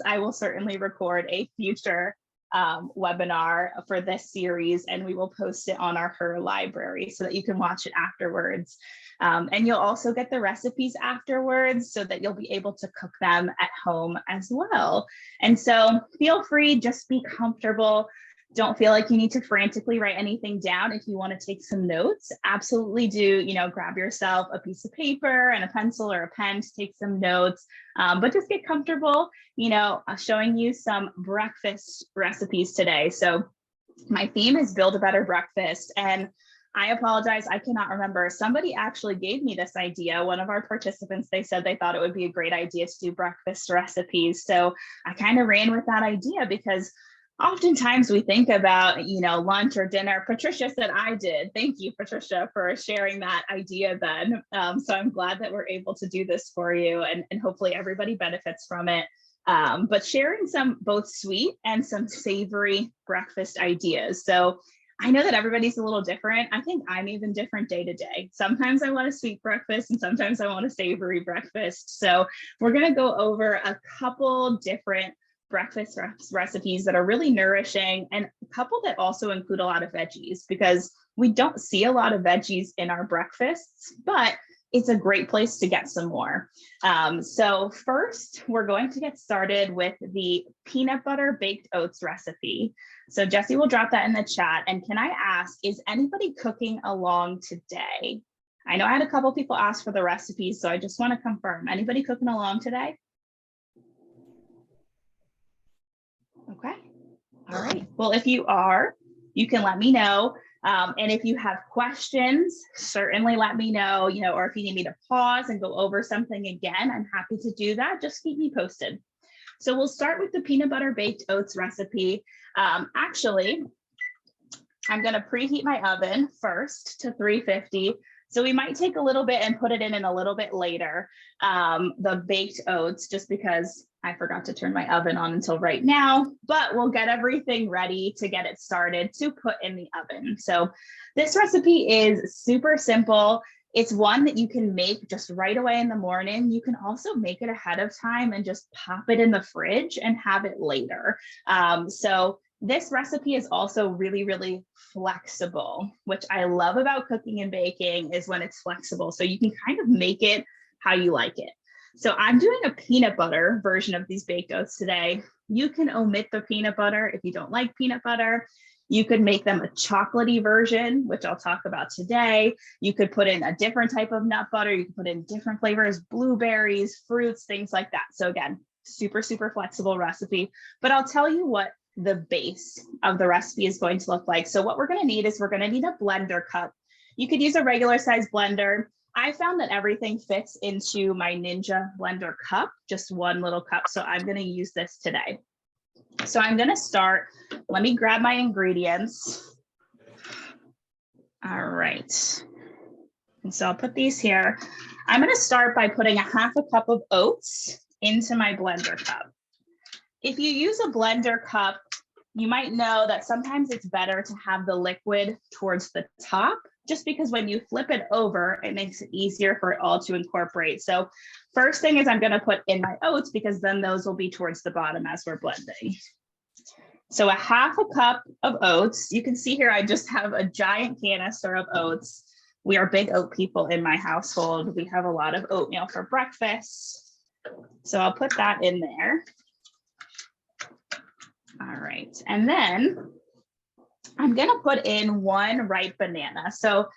I will certainly record a future webinar for this series, and we will post it on our Her library so that you can watch it afterwards. And you'll also get the recipes afterwards so that you'll be able to cook them at home as well. And so feel free, just be comfortable. Don't feel like you need to frantically write anything down. If you want to take some notes, absolutely do, grab yourself a piece of paper and a pencil or a pen to take some notes, but just get comfortable, showing you some breakfast recipes today. So my theme is build a better breakfast. And I apologize, I cannot remember. Somebody actually gave me this idea. One of our participants, they said they thought it would be a great idea to do breakfast recipes. So I kind of ran with that idea because oftentimes we think about, lunch or dinner. Patricia said I did. Thank you, Patricia, for sharing that idea then. So I'm glad that we're able to do this for you, and hopefully everybody benefits from it. But sharing some both sweet and some savory breakfast ideas. So I know that everybody's a little different. I think I'm even different day to day. Sometimes I want a sweet breakfast and sometimes I want a savory breakfast. So we're going to go over a couple different breakfast recipes that are really nourishing, and a couple that also include a lot of veggies, because we don't see a lot of veggies in our breakfasts, but it's a great place to get some more. So first, we're going to get started with the peanut butter baked oats recipe. So Jesse will drop that in the chat. And can I ask, is anybody cooking along today? I know I had a couple people ask for the recipes, so I just want to confirm. Anybody cooking along today? Okay. All right. Well, if you are, you can let me know. And if you have questions, certainly let me know, or if you need me to pause and go over something again, I'm happy to do that. Just keep me posted. So we'll start with the peanut butter baked oats recipe. Actually, I'm going to preheat my oven first to 350. So we might take a little bit and put it in a little bit later, the baked oats, just because I forgot to turn my oven on until right now, but we'll get everything ready to get it started to put in the oven. So this recipe is super simple. It's one that you can make just right away in the morning. You can also make it ahead of time and just pop it in the fridge and have it later. So this recipe is also really, really flexible, which I love about cooking and baking is when it's flexible. So you can kind of make it how you like it. So I'm doing a peanut butter version of these baked oats today. You can omit the peanut butter if you don't like peanut butter. You could make them a chocolatey version, which I'll talk about today. You could put in a different type of nut butter. You can put in different flavors, blueberries, fruits, things like that. So again, super, super flexible recipe. But I'll tell you what the base of the recipe is going to look like. So what we're going to need is we're going to need a blender cup. You could use a regular size blender. I found that everything fits into my Ninja blender cup, just one little cup. So I'm going to use this today. So I'm going to start. Let me grab my ingredients. All right. And so I'll put these here. I'm going to start by putting a half a cup of oats into my blender cup. If you use a blender cup, you might know that sometimes it's better to have the liquid towards the top, just because when you flip it over, it makes it easier for it all to incorporate. So first thing is I'm going to put in my oats, because then those will be towards the bottom as we're blending. So a half a cup of oats. You can see here I just have a giant canister of oats. We are big oat people in my household. We have a lot of oatmeal for breakfast. So I'll put that in there. All right, and then I'm gonna put in one ripe banana. So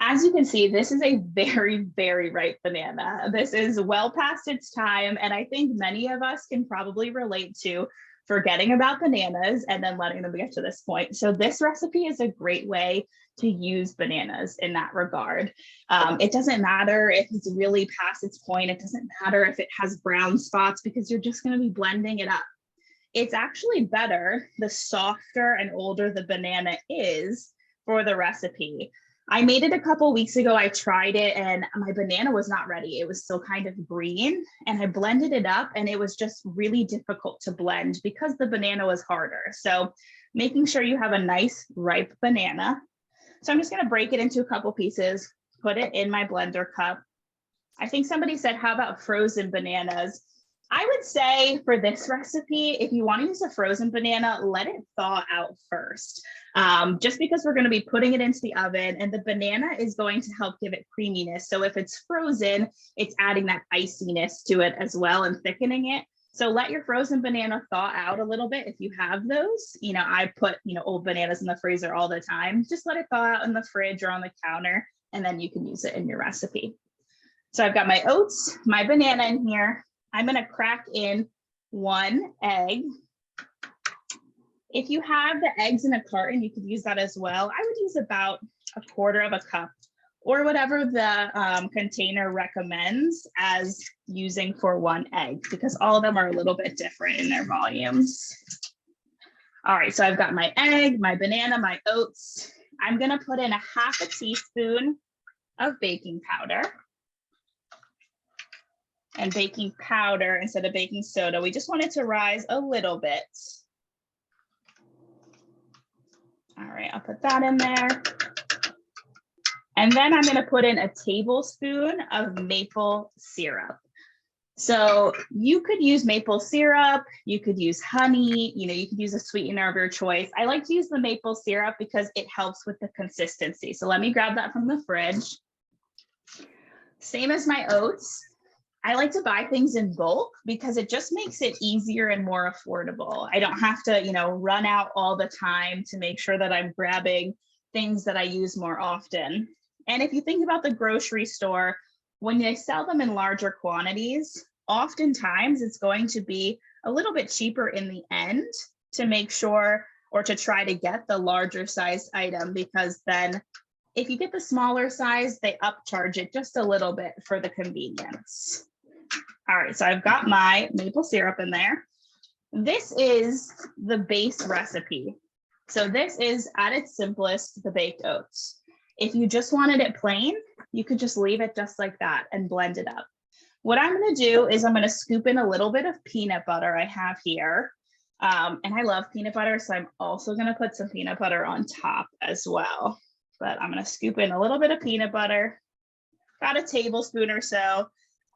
as you can see, this is a very, very ripe banana. This is well past its time, and I think many of us can probably relate to forgetting about bananas and then letting them get to this point. So this recipe is a great way to use bananas in that regard. It doesn't matter if it's really past its point. It doesn't matter if it has brown spots, because you're just gonna be blending it up. It's actually better the softer and older the banana is for the recipe. I made it a couple weeks ago. I tried it and my banana was not ready. It was still kind of green, and I blended it up and it was just really difficult to blend because the banana was harder. So making sure you have a nice ripe banana. So I'm just going to break it into a couple pieces, put it in my blender cup. I think somebody said, how about frozen bananas? I would say for this recipe, if you want to use a frozen banana, let it thaw out first. Just because we're going to be putting it into the oven and the banana is going to help give it creaminess. So if it's frozen, it's adding that iciness to it as well and thickening it. So let your frozen banana thaw out a little bit if you have those. You know, I put, old bananas in the freezer all the time. Just let it thaw out in the fridge or on the counter, and then you can use it in your recipe. So I've got my oats, my banana in here. I'm going to crack in 1 egg. If you have the eggs in a carton, you could use that as well. I would use about 1/4 cup or whatever the container recommends as using for 1 egg, because all of them are a little bit different in their volumes. All right, so I've got my egg, my banana, my oats. I'm going to put in 1/2 teaspoon of baking powder. And baking powder instead of baking soda. We just want it to rise a little bit. All right, I'll put that in there. And then I'm going to put in a tablespoon of maple syrup. So you could use maple syrup, you could use honey, you could use a sweetener of your choice. I like to use the maple syrup because it helps with the consistency. So let me grab that from the fridge. Same as my oats. I like to buy things in bulk because it just makes it easier and more affordable. I don't have to, run out all the time to make sure that I'm grabbing things that I use more often. And if you think about the grocery store, when they sell them in larger quantities, oftentimes it's going to be a little bit cheaper in the end to make sure or to try to get the larger sized item, because then if you get the smaller size, they upcharge it just a little bit for the convenience. All right, so I've got my maple syrup in there. This is the base recipe. So this is at its simplest, the baked oats. If you just wanted it plain, you could just leave it just like that and blend it up. What I'm going to do is I'm going to scoop in a little bit of peanut butter I have here. And I love peanut butter, so I'm also going to put some peanut butter on top as well. But I'm going to scoop in a little bit of peanut butter, about a tablespoon or so.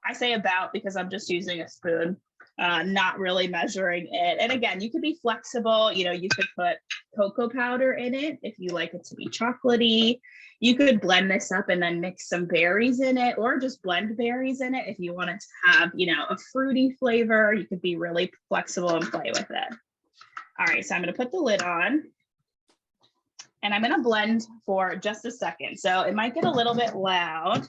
I say about because I'm just using a spoon, not really measuring it. And again, you could be flexible. You could put cocoa powder in it if you like it to be chocolatey. You could blend this up and then mix some berries in it, or just blend berries in it if you want it to have, a fruity flavor. You could be really flexible and play with it. All right, so I'm going to put the lid on. And I'm going to blend for just a second. So it might get a little bit loud.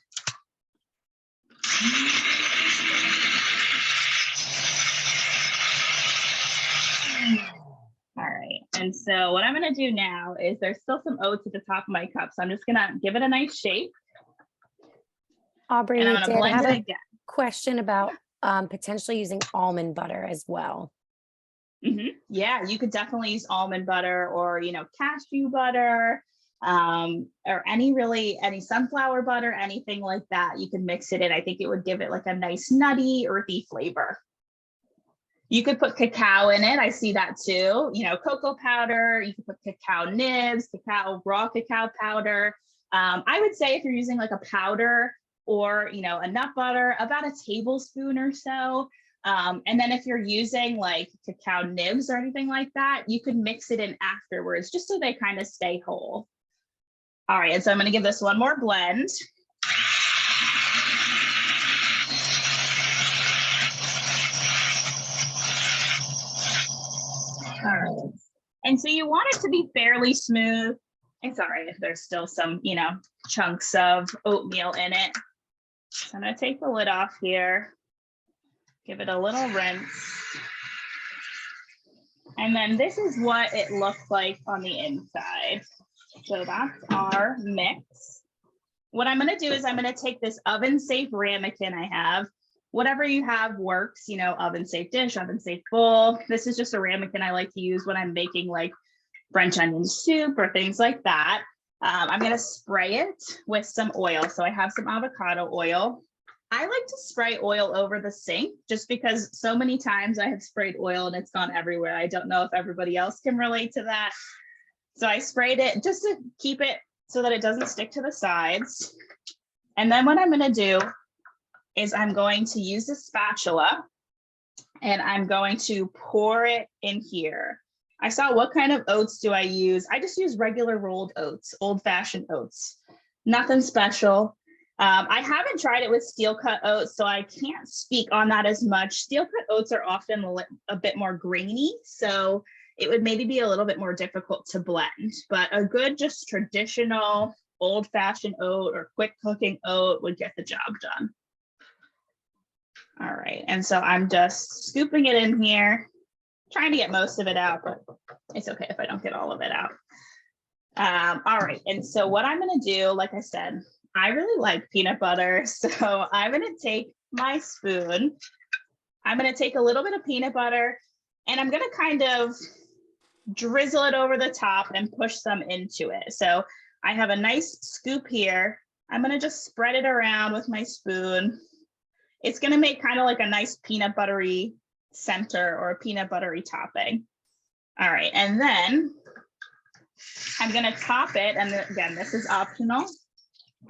All right. And so what I'm going to do now is there's still some oats at the top of my cup. So I'm just going to give it a nice shake. Aubrey, and I'm I going to blend have it a again. question about potentially using almond butter as well. Yeah, you could definitely use almond butter or, cashew butter, or any sunflower butter, anything like that. You can mix it in. I think it would give it like a nice nutty, earthy flavor. You could put cacao in it. I see that too. Cocoa powder. You could put cacao nibs, raw cacao powder. I would say if you're using like a powder or, a nut butter, about a tablespoon or so. And then if you're using like cacao nibs or anything like that, you could mix it in afterwards just so they kind of stay whole. All right, and so I'm going to give this one more blend. All right, and so you want it to be fairly smooth. It's all right if there's still some, chunks of oatmeal in it. So I'm going to take the lid off here. Give it a little rinse. And then this is what it looks like on the inside. So that's our mix. What I'm going to do is I'm going to take this oven safe ramekin I have. Whatever you have works, oven safe dish, oven safe bowl. This is just a ramekin I like to use when I'm making like French onion soup or things like that. I'm going to spray it with some oil. So I have some avocado oil. I like to spray oil over the sink just because so many times I have sprayed oil and it's gone everywhere. I don't know if everybody else can relate to that. So I sprayed it just to keep it so that it doesn't stick to the sides. And then what I'm going to do is I'm going to use a spatula and I'm going to pour it in here. I saw what kind of oats do I use? I just use regular rolled oats, old-fashioned oats, nothing special. I haven't tried it with steel cut oats, so I can't speak on that as much. Steel cut oats are often a bit more grainy, so it would maybe be a little bit more difficult to blend, but a good just traditional old-fashioned oat or quick cooking oat would get the job done. All right, and so I'm just scooping it in here, trying to get most of it out, but it's okay if I don't get all of it out. All right, and so what I'm gonna do, like I said, I really like peanut butter, so I'm gonna take my spoon, I'm gonna take a little bit of peanut butter, and I'm gonna kind of drizzle it over the top and push some into it. So I have a nice scoop here. I'm gonna just spread it around with my spoon. It's gonna make kind of like a nice peanut buttery center or a peanut buttery topping. All right, and then I'm gonna top it, and again, this is optional.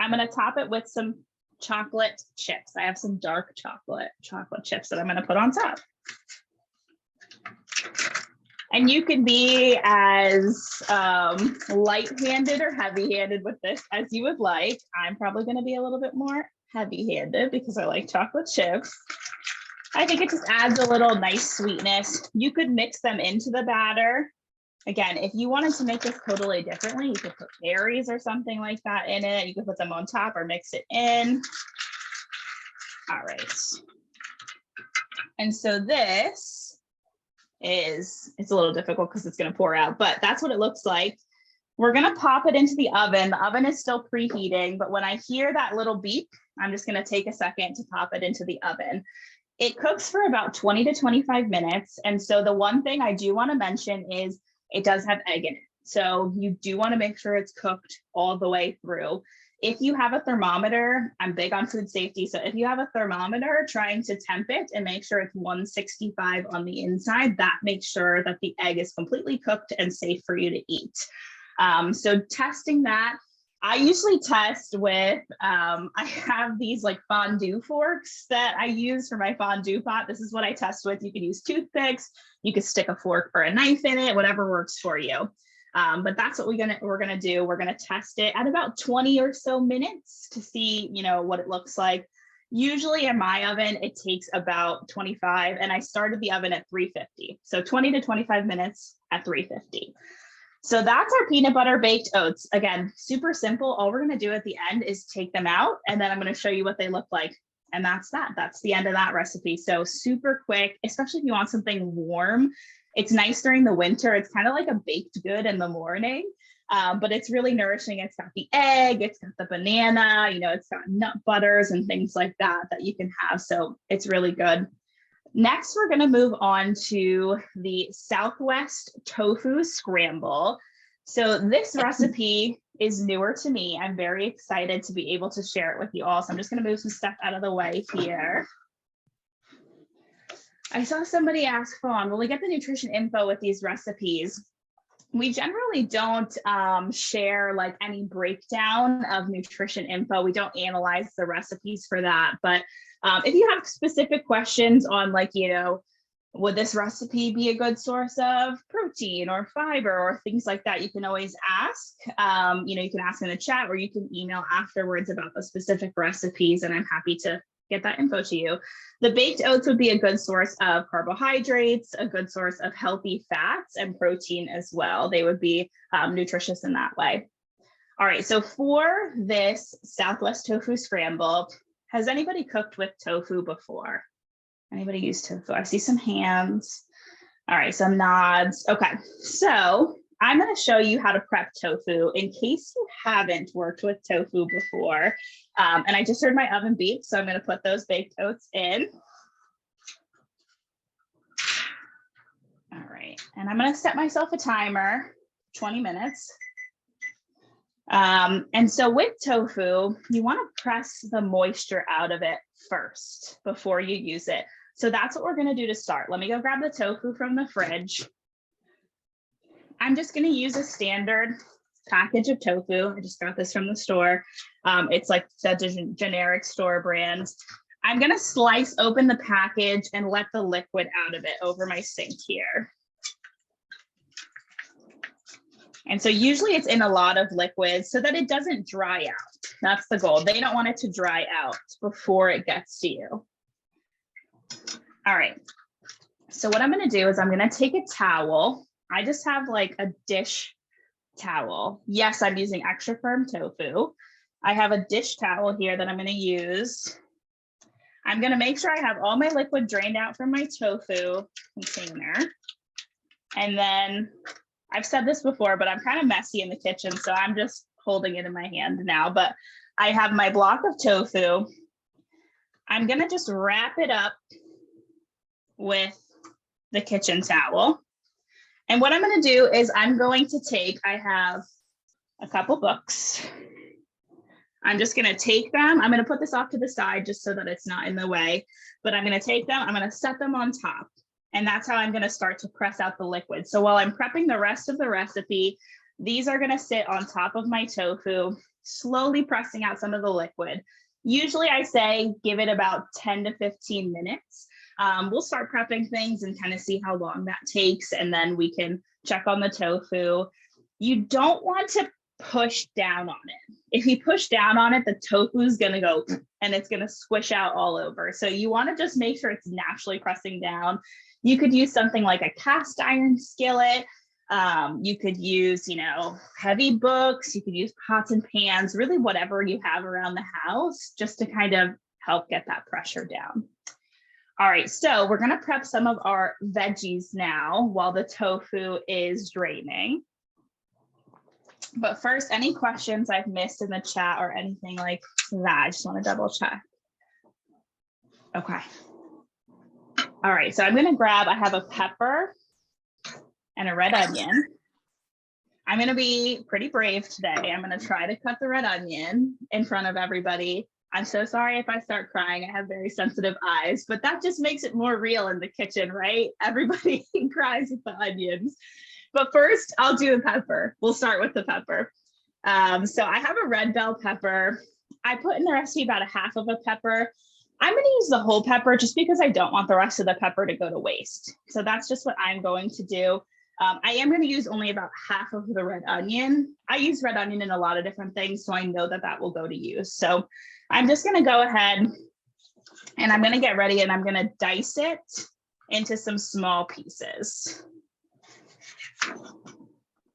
I'm gonna top it with some chocolate chips. I have some dark chocolate chips that I'm gonna put on top. And you can be as light-handed or heavy-handed with this as you would like. I'm probably gonna be a little bit more heavy-handed because I like chocolate chips. I think it just adds a little nice sweetness. You could mix them into the batter. Again, if you wanted to make this totally differently, you could put berries or something like that in it. You could put them on top or mix it in. All right. And so this is, it's a little difficult because it's going to pour out, but that's what it looks like. We're going to pop it into the oven. The oven is still preheating, but when I hear that little beep, I'm just going to take a second to pop it into the oven. It cooks for about 20 to 25 minutes. And so the one thing I do want to mention is it does have egg in it. So you do want to make sure it's cooked all the way through. If you have a thermometer, I'm big on food safety. So if you have a thermometer trying to temp it and make sure it's 165 on the inside, that makes sure that the egg is completely cooked and safe for you to eat. So testing that, I usually test with, I have these like fondue forks that I use for my fondue pot. This is what I test with. You can use toothpicks, you could stick a fork or a knife in it, whatever works for you. But that's what we're gonna do. We're gonna test it at about 20 or so minutes to see, you know, what it looks like. Usually in my oven, it takes about 25, and I started the oven at 350. So 20 to 25 minutes at 350. So that's our peanut butter baked oats. Again, super simple. All we're gonna do at the end is take them out, and then I'm gonna show you what they look like. And that's that. That's the end of that recipe. So super quick, especially if you want something warm. It's nice during the winter. It's kind of like a baked good in the morning, but it's really nourishing. It's got the egg, it's got the banana, you know, it's got nut butters and things like that that you can have. So it's really good. Next, we're going to move on to the Southwest Tofu Scramble. So this recipe is newer to me. I'm very excited to be able to share it with you all. So I'm just going to move some stuff out of the way here. I saw somebody ask, Fawn, will we get the nutrition info with these recipes? We generally don't share like any breakdown of nutrition info. We don't analyze the recipes for that. But if you have specific questions on like, you know, would this recipe be a good source of protein or fiber or things like that, you can always ask. You know, you can ask in the chat or you can email afterwards about the specific recipes, and I'm happy to get that info to you. The baked oats would be a good source of carbohydrates, a good source of healthy fats and protein as well. They would be nutritious in that way. All right, so for this Southwest Tofu Scramble, has anybody cooked with tofu before? Anybody use tofu? I see some hands. All right, some nods. Okay, so I'm going to show you how to prep tofu in case you haven't worked with tofu before. And I just heard my oven beep, so I'm going to put those baked oats in. All right, and I'm going to set myself a timer, 20 minutes. And so with tofu, you want to press the moisture out of it first before you use it. So that's what we're going to do to start. Let me go grab the tofu from the fridge. I'm just going to use a standard package of tofu. I just got this from the store. It's like the generic store brand. I'm gonna slice open the package and let the liquid out of it over my sink here. And so usually it's in a lot of liquid so that it doesn't dry out. That's the goal. They don't want it to dry out before it gets to you. All right. So what I'm gonna do is I'm gonna take a towel. I just have like a dish towel. Yes, I'm using extra firm tofu. I have a dish towel here that I'm gonna use. I'm gonna make sure I have all my liquid drained out from my tofu container. And then I've said this before, but I'm kind of messy in the kitchen, so I'm just holding it in my hand now. But I have my block of tofu. I'm gonna just wrap it up with the kitchen towel. And what I'm gonna do is I'm going to take, I have a couple books. I'm just gonna take them. I'm gonna put this off to the side just so that it's not in the way, but I'm gonna take them, I'm gonna set them on top. And that's how I'm gonna start to press out the liquid. So while I'm prepping the rest of the recipe, these are gonna sit on top of my tofu, slowly pressing out some of the liquid. Usually I say give it about 10 to 15 minutes. We'll start prepping things and kind of see how long that takes, and then we can check on the tofu. You don't want to push down on it. If you push down on it, the tofu is going to go and it's going to squish out all over. So you want to just make sure it's naturally pressing down. You could use something like a cast iron skillet. You could use, heavy books. You could use pots and pans, really whatever you have around the house, just to kind of help get that pressure down. All right, so we're going to prep some of our veggies now while the tofu is draining. But first, any questions I've missed in the chat or anything like that? I just want to double check. Okay. All right, so I'm going to grab, I have a pepper and a red onion. I'm going to be pretty brave today. I'm going to try to cut the red onion in front of everybody. I'm so sorry if I start crying. I have very sensitive eyes, but that just makes it more real in the kitchen, right? Everybody cries with the onions. But first, I'll do the pepper. We'll start with the pepper. So I have a red bell pepper. I put in the recipe about a half of a pepper. I'm going to use the whole pepper just because I don't want the rest of the pepper to go to waste. So that's just what I'm going to do. I am going to use only about half of the red onion. I use red onion in a lot of different things, so I know that that will go to use. So I'm just going to go ahead and I'm going to get ready and I'm going to dice it into some small pieces.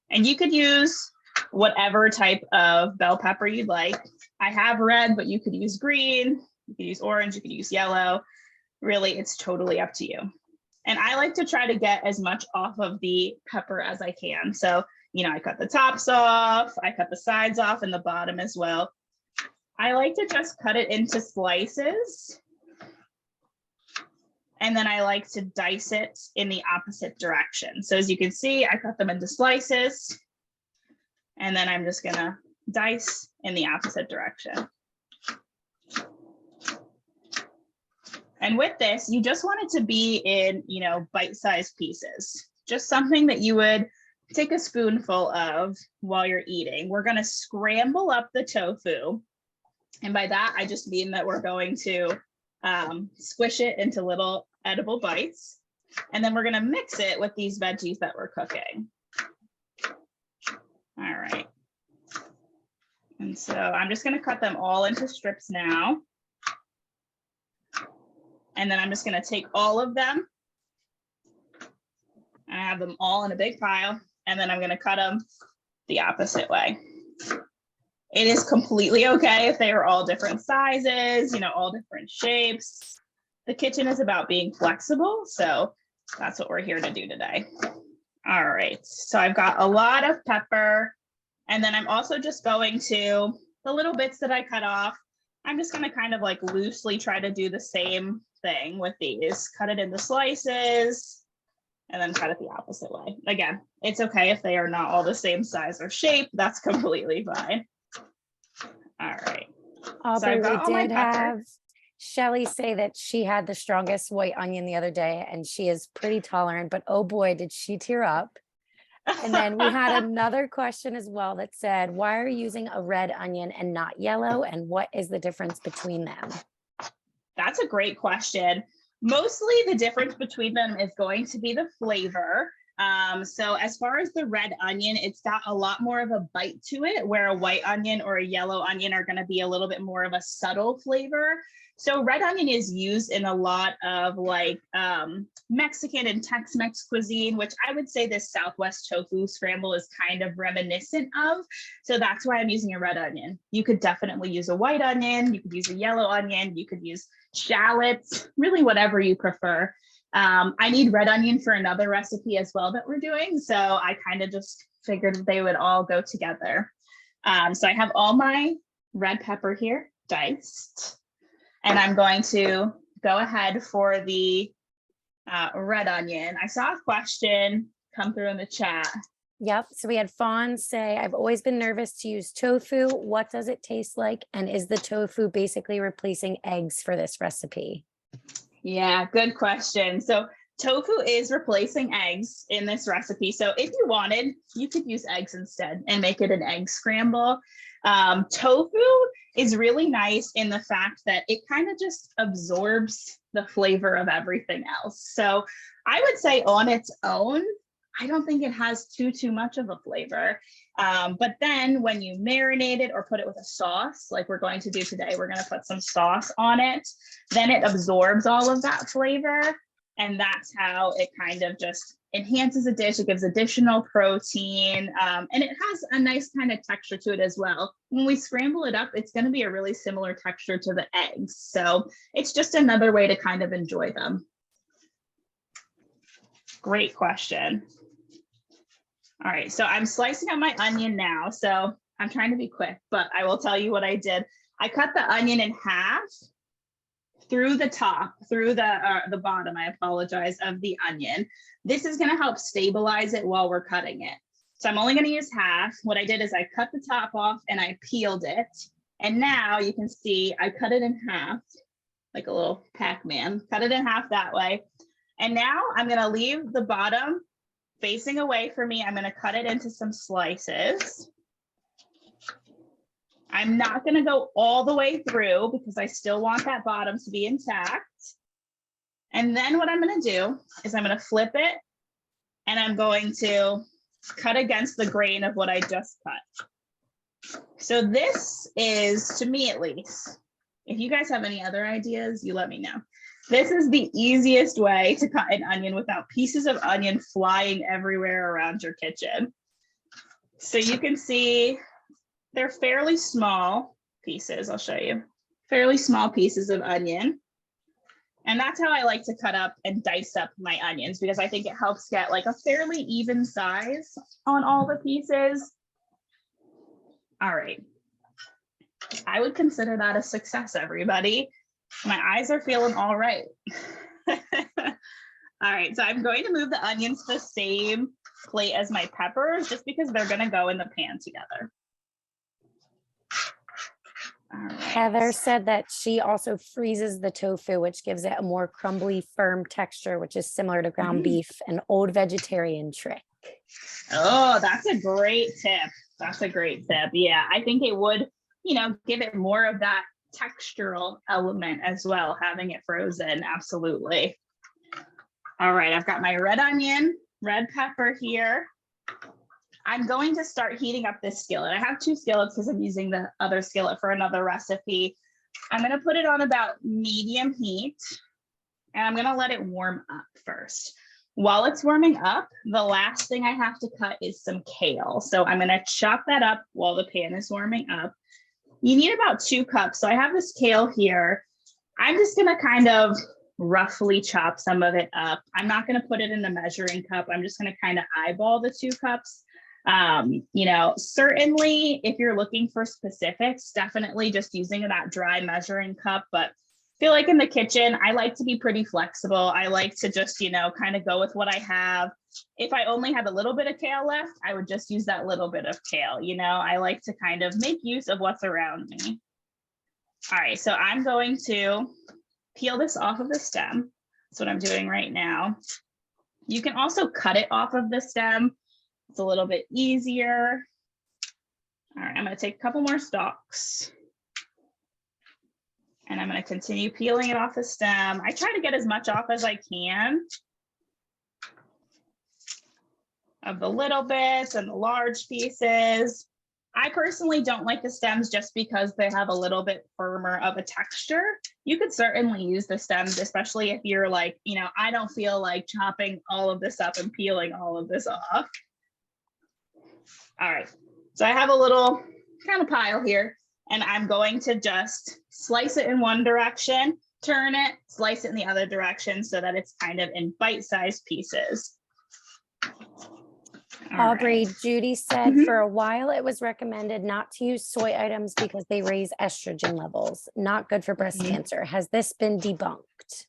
And you could use whatever type of bell pepper you'd like. I have red, but you could use green, you could use orange, you could use yellow. Really, it's totally up to you. And I like to try to get as much off of the pepper as I can. So, I cut the tops off, I cut the sides off and the bottom as well. I like to just cut it into slices. And then I like to dice it in the opposite direction. So as you can see, I cut them into slices. And then I'm just gonna dice in the opposite direction. And with this, you just want it to be in, bite-sized pieces. Just something that you would take a spoonful of while you're eating. We're gonna scramble up the tofu. And by that, I just mean that we're going to squish it into little edible bites. And then we're gonna mix it with these veggies that we're cooking. All right. And so I'm just gonna cut them all into strips now. And then I'm just gonna take all of them and I have them all in a big pile. And then I'm gonna cut them the opposite way. It is completely okay if they are all different sizes, all different shapes. The kitchen is about being flexible. So that's what we're here to do today. All right, so I've got a lot of pepper. And then I'm also just going to, the little bits that I cut off, I'm just gonna kind of like loosely try to do the same thing with these. Cut it into slices and then cut it the opposite way. Again, it's okay if they are not all the same size or shape. That's completely fine. All right. Aubrey, we did have Shelly say that she had the strongest white onion the other day and she is pretty tolerant, but oh boy, did she tear up. And then we had another question as well that said, why are you using a red onion and not yellow? And what is the difference between them? That's a great question. Mostly the difference between them is going to be the flavor. So as far as the red onion, it's got a lot more of a bite to it, where a white onion or a yellow onion are going to be a little bit more of a subtle flavor. So red onion is used in a lot of like Mexican and Tex-Mex cuisine, which I would say this Southwest tofu scramble is kind of reminiscent of. So that's why I'm using a red onion. You could definitely use a white onion. You could use a yellow onion. You could use shallots, really whatever you prefer. I need red onion for another recipe as well that we're doing. So I kind of just figured they would all go together. So I have all my red pepper here diced. And I'm going to go ahead for the red onion. I saw a question come through in the chat. Yep. So we had Fawn say, I've always been nervous to use tofu. What does it taste like? And is the tofu basically replacing eggs for this recipe? Yeah, good question. So tofu is replacing eggs in this recipe. So if you wanted, you could use eggs instead and make it an egg scramble. Tofu is really nice in the fact that it kind of just absorbs the flavor of everything else. So I would say on its own, I don't think it has too much of a flavor. But then when you marinate it or put it with a sauce, like we're going to do today, we're going to put some sauce on it, then it absorbs all of that flavor. And that's how it kind of just enhances a dish. It gives additional protein, and it has a nice kind of texture to it as well. When we scramble it up, it's going to be a really similar texture to the eggs. So it's just another way to kind of enjoy them. Great question. All right, so I'm slicing up my onion now. So I'm trying to be quick, but I will tell you what I did. I cut the onion in half through the top, through the bottom, I apologize, of the onion. This is going to help stabilize it while we're cutting it. So I'm only going to use half. What I did is I cut the top off and I peeled it. And now you can see I cut it in half, like a little Pac-Man, cut it in half that way. And now I'm going to leave the bottom facing away from me. I'm going to cut it into some slices. I'm not going to go all the way through because I still want that bottom to be intact. And then what I'm going to do is I'm going to flip it and I'm going to cut against the grain of what I just cut. So this is, to me at least, if you guys have any other ideas, you let me know. This is the easiest way to cut an onion without pieces of onion flying everywhere around your kitchen. So you can see they're fairly small pieces. I'll show you. Fairly small pieces of onion. And that's how I like to cut up and dice up my onions, because I think it helps get like a fairly even size on all the pieces. All right. I would consider that a success, everybody. My eyes are feeling all right. All right, so I'm going to move the onions to the same plate as my peppers, just because they're going to go in the pan together. All right. Heather said that she also freezes the tofu, which gives it a more crumbly, firm texture, which is similar to ground beef, an old vegetarian trick. Oh, that's a great tip. That's a great tip. Yeah, I think it would, give it more of that textural element as well, having it frozen. Absolutely. All right, I've got my red onion, red pepper here. I'm going to start heating up this skillet. I have two skillets because I'm using the other skillet for another recipe. I'm going to put it on about medium heat, and I'm going to let it warm up first. While it's warming up, the last thing I have to cut is some kale. So I'm going to chop that up while the pan is warming up. You need about 2 cups. So I have this kale here. I'm just going to kind of roughly chop some of it up. I'm not going to put it in the measuring cup. I'm just going to kind of eyeball the 2 cups. Certainly if you're looking for specifics, definitely just using that dry measuring cup. But I feel like in the kitchen, I like to be pretty flexible. I like to just, kind of go with what I have. If I only had a little bit of kale left, I would just use that little bit of kale. I like to kind of make use of what's around me. All right, so I'm going to peel this off of the stem. That's what I'm doing right now. You can also cut it off of the stem. It's a little bit easier. All right, I'm going to take a couple more stalks. And I'm going to continue peeling it off the stem. I try to get as much off as I can of the little bits and the large pieces. I personally don't like the stems just because they have a little bit firmer of a texture. You could certainly use the stems, especially if you're like, I don't feel like chopping all of this up and peeling all of this off. All right, so I have a little kind of pile here, and I'm going to just slice it in one direction, turn it, slice it in the other direction so that it's kind of in bite-sized pieces. Aubrey, Judy said for a while it was recommended not to use soy items because they raise estrogen levels. Not good for breast cancer. Has this been debunked?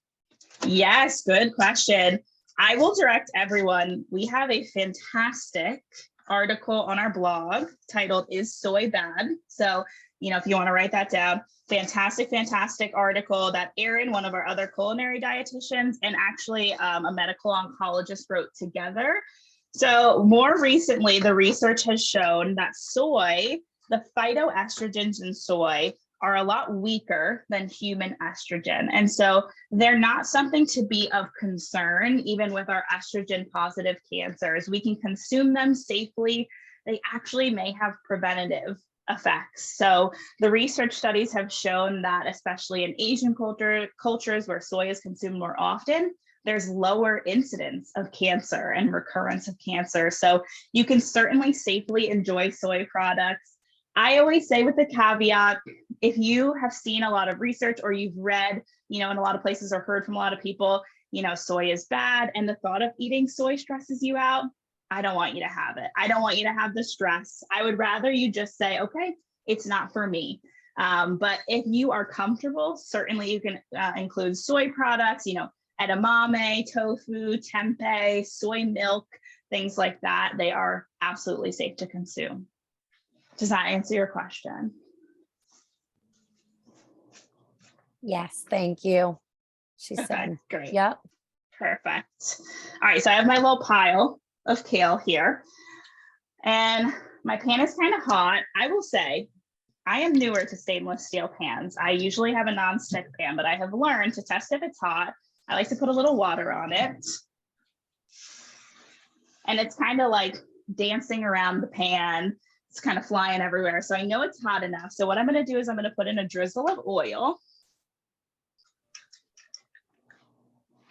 Yes, good question. I will direct everyone. We have a fantastic article on our blog titled "Is Soy Bad?" So, if you want to write that down, fantastic article that Erin, one of our other culinary dietitians, and actually a medical oncologist wrote together. So more recently, the research has shown that soy, the phytoestrogens in soy, are a lot weaker than human estrogen. And so they're not something to be of concern, even with our estrogen positive cancers. We can consume them safely. They actually may have preventative effects. So the research studies have shown that, especially in Asian cultures where soy is consumed more often, there's lower incidence of cancer and recurrence of cancer. So you can certainly safely enjoy soy products. I always say with the caveat, if you have seen a lot of research or you've read, in a lot of places or heard from a lot of people, soy is bad and the thought of eating soy stresses you out, I don't want you to have it. I don't want you to have the stress. I would rather you just say, okay, it's not for me. But if you are comfortable, certainly you can include soy products, edamame, tofu, tempeh, soy milk, things like that. They are absolutely safe to consume. Does that answer your question? Yes, thank you. She said. Great. Yep. Perfect. All right, so I have my little pile of kale here, and my pan is kind of hot. I will say, I am newer to stainless steel pans. I usually have a nonstick pan, but I have learned to test if it's hot. I like to put a little water on it. And it's kind of like dancing around the pan. It's kind of flying everywhere. So I know it's hot enough. So what I'm going to do is I'm going to put in a drizzle of oil.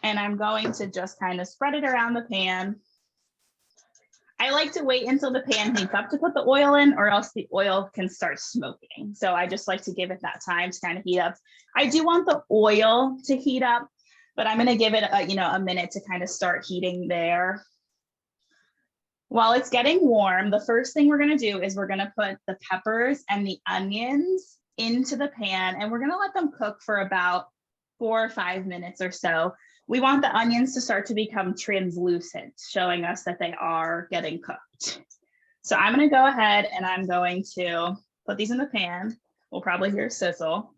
And I'm going to just kind of spread it around the pan. I like to wait until the pan heats up to put the oil in, or else the oil can start smoking. So I just like to give it that time to kind of heat up. I do want the oil to heat up, but I'm going to give it a minute to kind of start heating there. While it's getting warm, the first thing we're going to do is we're going to put the peppers and the onions into the pan, and we're going to let them cook for about 4 or 5 minutes or so. We want the onions to start to become translucent, showing us that they are getting cooked. So I'm going to go ahead and I'm going to put these in the pan. We'll probably hear a sizzle.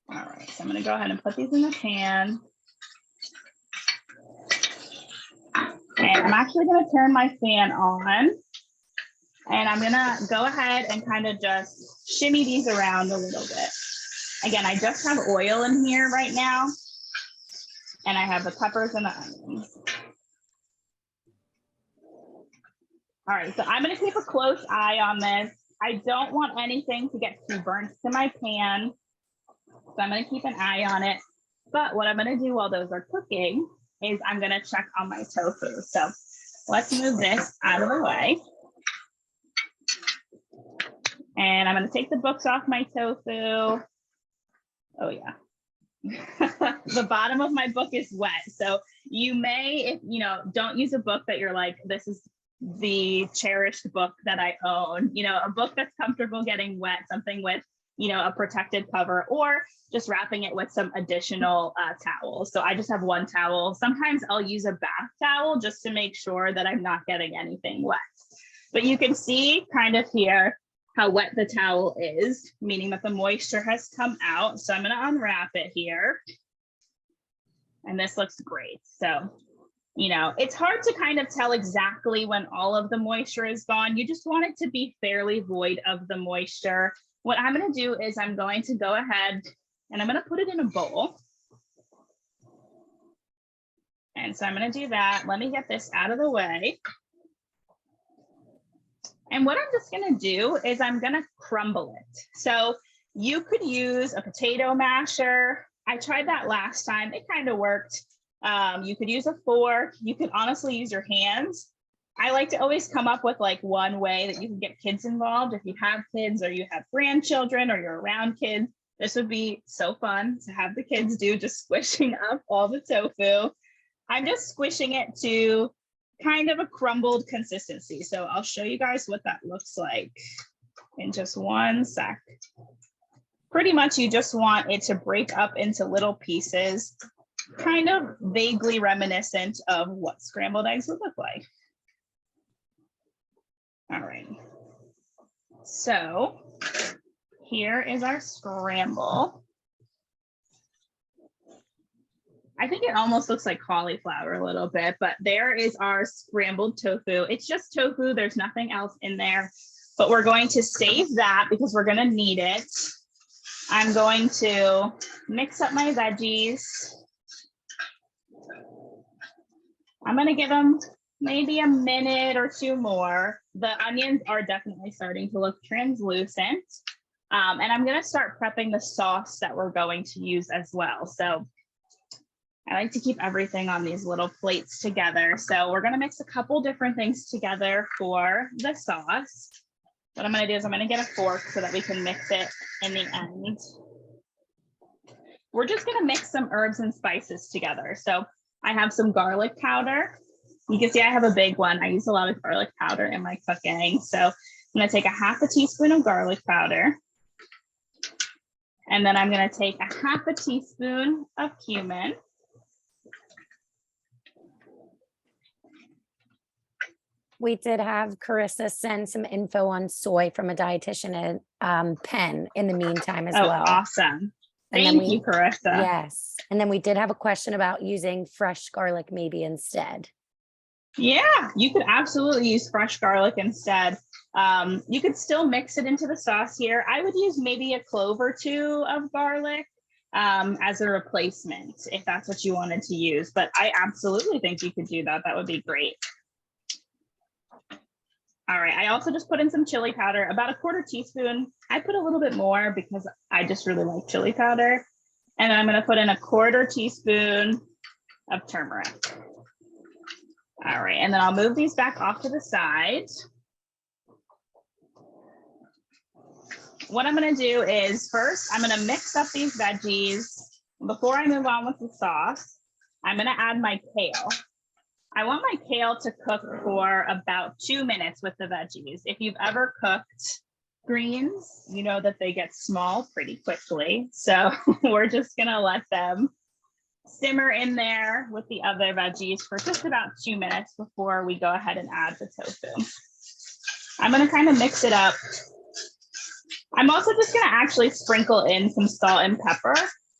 All right, so I'm going to go ahead and put these in the pan. And I'm actually going to turn my fan on. And I'm going to go ahead and kind of just shimmy these around a little bit. Again, I just have oil in here right now. And I have the peppers and the onions. All right, so I'm going to keep a close eye on this. I don't want anything to get too burnt to my pan. So I'm going to keep an eye on it. But what I'm going to do while those are cooking is I'm going to check on my tofu. So let's move this out of the way. And I'm going to take the books off my tofu. Oh yeah. The bottom of my book is wet. So you may, if don't use a book that you're like, this is the cherished book that I own, a book that's comfortable getting wet, something with, a protected cover, or just wrapping it with some additional towels. So I just have one towel. Sometimes I'll use a bath towel just to make sure that I'm not getting anything wet. But you can see kind of here how wet the towel is, meaning that the moisture has come out. So I'm going to unwrap it here. And this looks great. So, it's hard to kind of tell exactly when all of the moisture is gone. You just want it to be fairly void of the moisture. what I'm going to do is I'm going to go ahead and I'm going to put it in a bowl. And so I'm going to do that. Let me get this out of the way. And what I'm just going to do is I'm going to crumble it. So you could use a potato masher. I tried that last time. It kind of worked. You could use a fork. You could honestly use your hands. I like to always come up with like one way that you can get kids involved. If you have kids or you have grandchildren or you're around kids, this would be so fun to have the kids do, just squishing up all the tofu. I'm just squishing it to kind of a crumbled consistency. So I'll show you guys what that looks like in just one sec. Pretty much you just want it to break up into little pieces, kind of vaguely reminiscent of what scrambled eggs would look like. All right. So here is our scramble. I think it almost looks like cauliflower a little bit, but there is our scrambled tofu. It's just tofu. There's nothing else in there, but we're going to save that because we're going to need it. I'm going to mix up my veggies. I'm going to give them maybe a minute or two more. The onions are definitely starting to look translucent. And I'm going to start prepping the sauce that we're going to use as well. So I like to keep everything on these little plates together. So we're going to mix a couple different things together for the sauce. What I'm going to do is I'm going to get a fork so that we can mix it in the end. We're just going to mix some herbs and spices together. So I have some garlic powder. You can see I have a big one. I use a lot of garlic powder in my cooking. So I'm going to take a half a teaspoon of garlic powder. And then I'm going to take a half a teaspoon of cumin. We did have Carissa send some info on soy from a dietitian at Penn in the meantime as well. Awesome. And Thank you, Carissa. Yes. And then we did have a question about using fresh garlic maybe instead. Yeah, you could absolutely use fresh garlic instead. You could still mix it into the sauce here. I would use maybe a clove or two of garlic as a replacement if that's what you wanted to use. But I absolutely think you could do that. That would be great. All right, I also just put in some chili powder, about a quarter teaspoon. I put a little bit more because I just really like chili powder. And then I'm going to put in a quarter teaspoon of turmeric. All right, and then I'll move these back off to the side. What I'm going to do is first, I'm going to mix up these veggies. Before I move on with the sauce, I'm going to add my kale. I want my kale to cook for about 2 minutes with the veggies. If you've ever cooked greens, you know that they get small pretty quickly. So we're just going to let them simmer in there with the other veggies for just about 2 minutes before we go ahead and add the tofu. I'm going to kind of mix it up. I'm also just going to actually sprinkle in some salt and pepper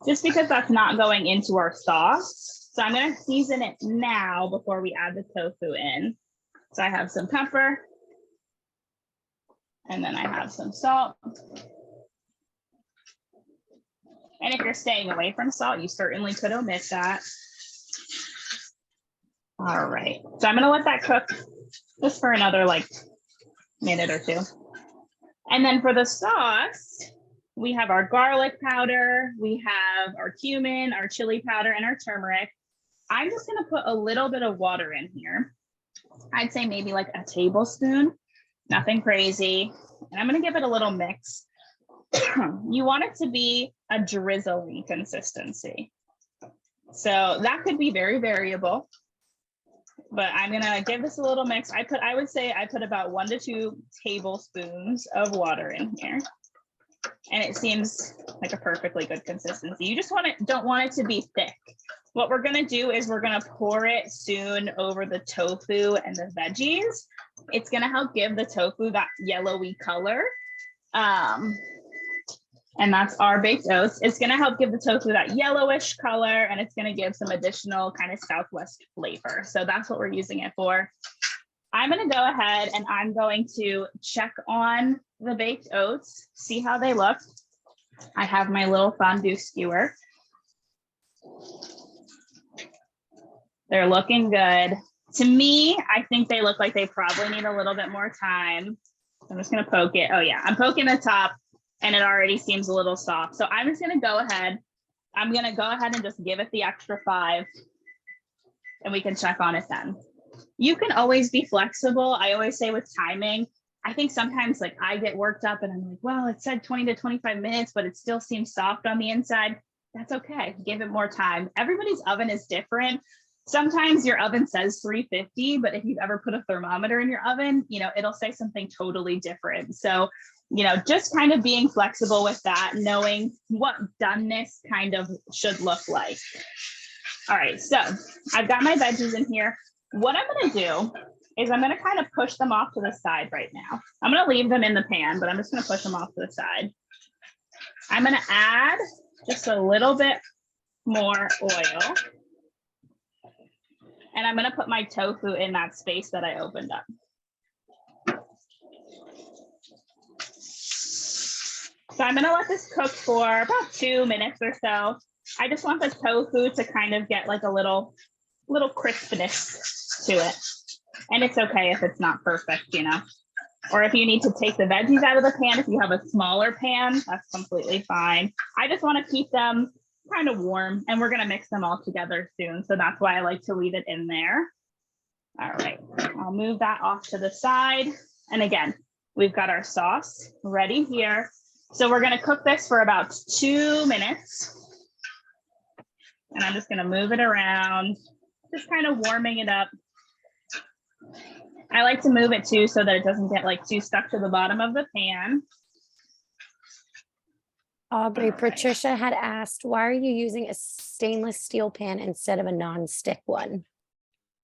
just because that's not going into our sauce. So I'm going to season it now before we add the tofu in. So I have some pepper and then I have some salt. And if you're staying away from salt, you certainly could omit that. All right, so I'm gonna let that cook just for another like minute or two. And then for the sauce, we have our garlic powder, we have our cumin, our chili powder, and our turmeric. I'm just gonna put a little bit of water in here. I'd say maybe like a tablespoon, nothing crazy. And I'm gonna give it a little mix. You want it to be a drizzling consistency. So that could be very variable, but I'm gonna give this a little mix. I would say I put about 1 to 2 tablespoons of water in here. And it seems like a perfectly good consistency. You just don't want it to be thick. What we're gonna do is we're gonna pour it soon over the tofu and the veggies. It's gonna help give the tofu that yellowy color. And that's our baked oats. It's gonna help give the tofu that yellowish color, and it's gonna give some additional kind of Southwest flavor. So that's what we're using it for. I'm going to go ahead and I'm going to check on the baked oats, see how they look. I have my little fondue skewer. They're looking good. To me, I think they look like they probably need a little bit more time. I'm just going to poke it. Oh yeah, I'm poking the top and it already seems a little soft. So I'm just going to go ahead. I'm going to go ahead and just give it the extra 5 and we can check on it then. You can always be flexible. I always say with timing, I think sometimes like I get worked up and I'm like, well, it said 20 to 25 minutes, but it still seems soft on the inside. That's okay. Give it more time. Everybody's oven is different. Sometimes your oven says 350, but if you've ever put a thermometer in your oven, you know, it'll say something totally different. So, you know, just kind of being flexible with that, knowing what doneness kind of should look like. All right, so I've got my veggies in here. What I'm going to do is I'm going to kind of push them off to the side right now. I'm going to leave them in the pan, but I'm just going to push them off to the side. I'm going to add just a little bit more oil. And I'm going to put my tofu in that space that I opened up. So I'm going to let this cook for about 2 minutes or so. I just want the tofu to kind of get like a little crispness to it. And it's okay if it's not perfect, you know, or if you need to take the veggies out of the pan, if you have a smaller pan, that's completely fine. I just want to keep them kind of warm and we're going to mix them all together soon. So that's why I like to leave it in there. All right, I'll move that off to the side. And again, we've got our sauce ready here. So we're going to cook this for about 2 minutes. And I'm just going to move it around, just kind of warming it up. I like to move it too so that it doesn't get like too stuck to the bottom of the pan. Aubrey, Patricia had asked, why are you using a stainless steel pan instead of a non-stick one?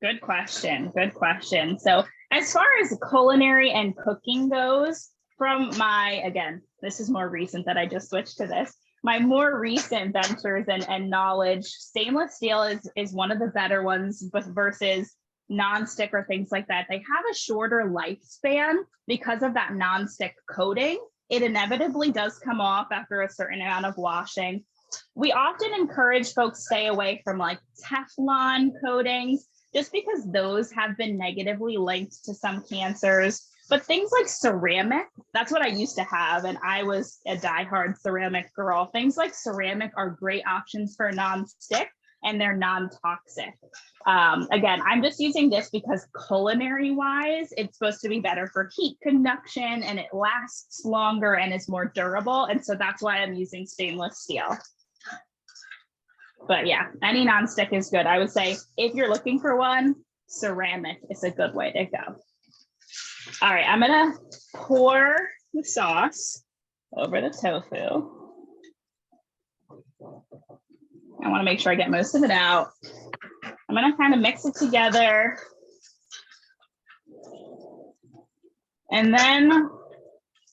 Good question. Good question. So as far as culinary and cooking goes, from my, again, this is more recent that I just switched to this. My more recent ventures and knowledge, stainless steel is one of the better ones, but versus non-stick or things like that. They have a shorter lifespan because of that non-stick coating. It inevitably does come off after a certain amount of washing. We often encourage folks stay away from like Teflon coatings, just because those have been negatively linked to some cancers. But things like ceramic, that's what I used to have. And I was a diehard ceramic girl. Things like ceramic are great options for non-stick and they're non-toxic. Again, I'm just using this because culinary wise, it's supposed to be better for heat conduction and it lasts longer and is more durable. And so that's why I'm using stainless steel. But yeah, any non-stick is good. I would say if you're looking for one, ceramic is a good way to go. All right, I'm gonna pour the sauce over the tofu. I wanna make sure I get most of it out. I'm gonna kind of mix it together. And then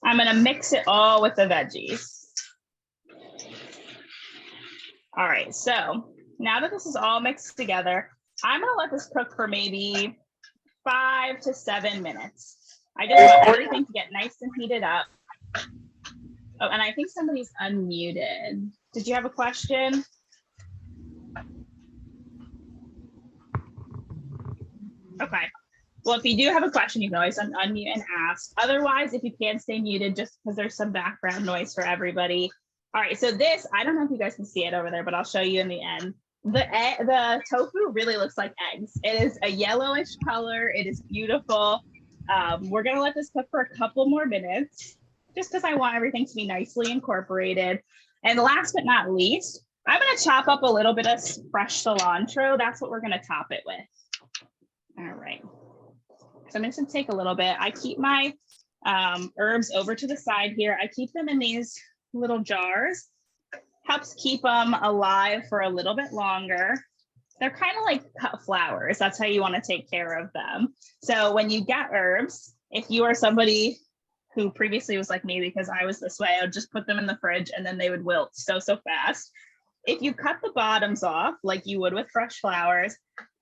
I'm gonna mix it all with the veggies. All right, so now that this is all mixed together, I'm gonna let this cook for maybe 5 to 7 minutes. I just want everything to get nice and heated up. Oh, and I think somebody's unmuted. Did you have a question? Okay. Well, if you do have a question, you can always unmute and ask. Otherwise, if you can't stay muted, just because there's some background noise for everybody. All right, so this, I don't know if you guys can see it over there, but I'll show you in the end. The tofu really looks like eggs. It is a yellowish color. It is beautiful. We're gonna let this cook for a couple more minutes, just because I want everything to be nicely incorporated. And last but not least, I'm gonna chop up a little bit of fresh cilantro. That's what we're gonna top it with. All right. So I'm just gonna take a little bit. I keep my herbs over to the side here. I keep them in these little jars. Helps keep them alive for a little bit longer. They're kind of like cut flowers. That's how you want to take care of them. So when you get herbs, if you are somebody who previously was like me, because I was this way, I would just put them in the fridge and then they would wilt so fast. If you cut the bottoms off like you would with fresh flowers,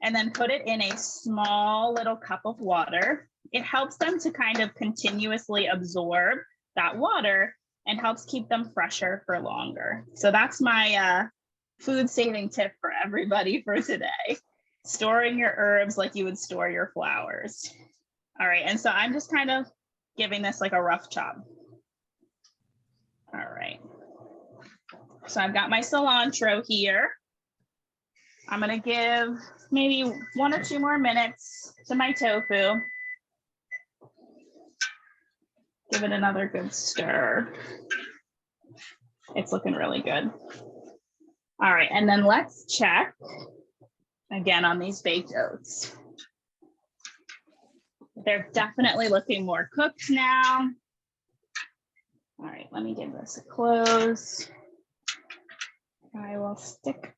and then put it in a small little cup of water. It helps them to kind of continuously absorb that water and helps keep them fresher for longer. So that's my food saving tip for everybody for today. Storing your herbs like you would store your flowers. All right, and so I'm just kind of giving this like a rough chop. All right. So I've got my cilantro here. I'm gonna give maybe 1 or 2 more minutes to my tofu. Give it another good stir. It's looking really good. All right, and then let's check again on these baked oats. They're definitely looking more cooked now. All right, let me give this a close. I will stick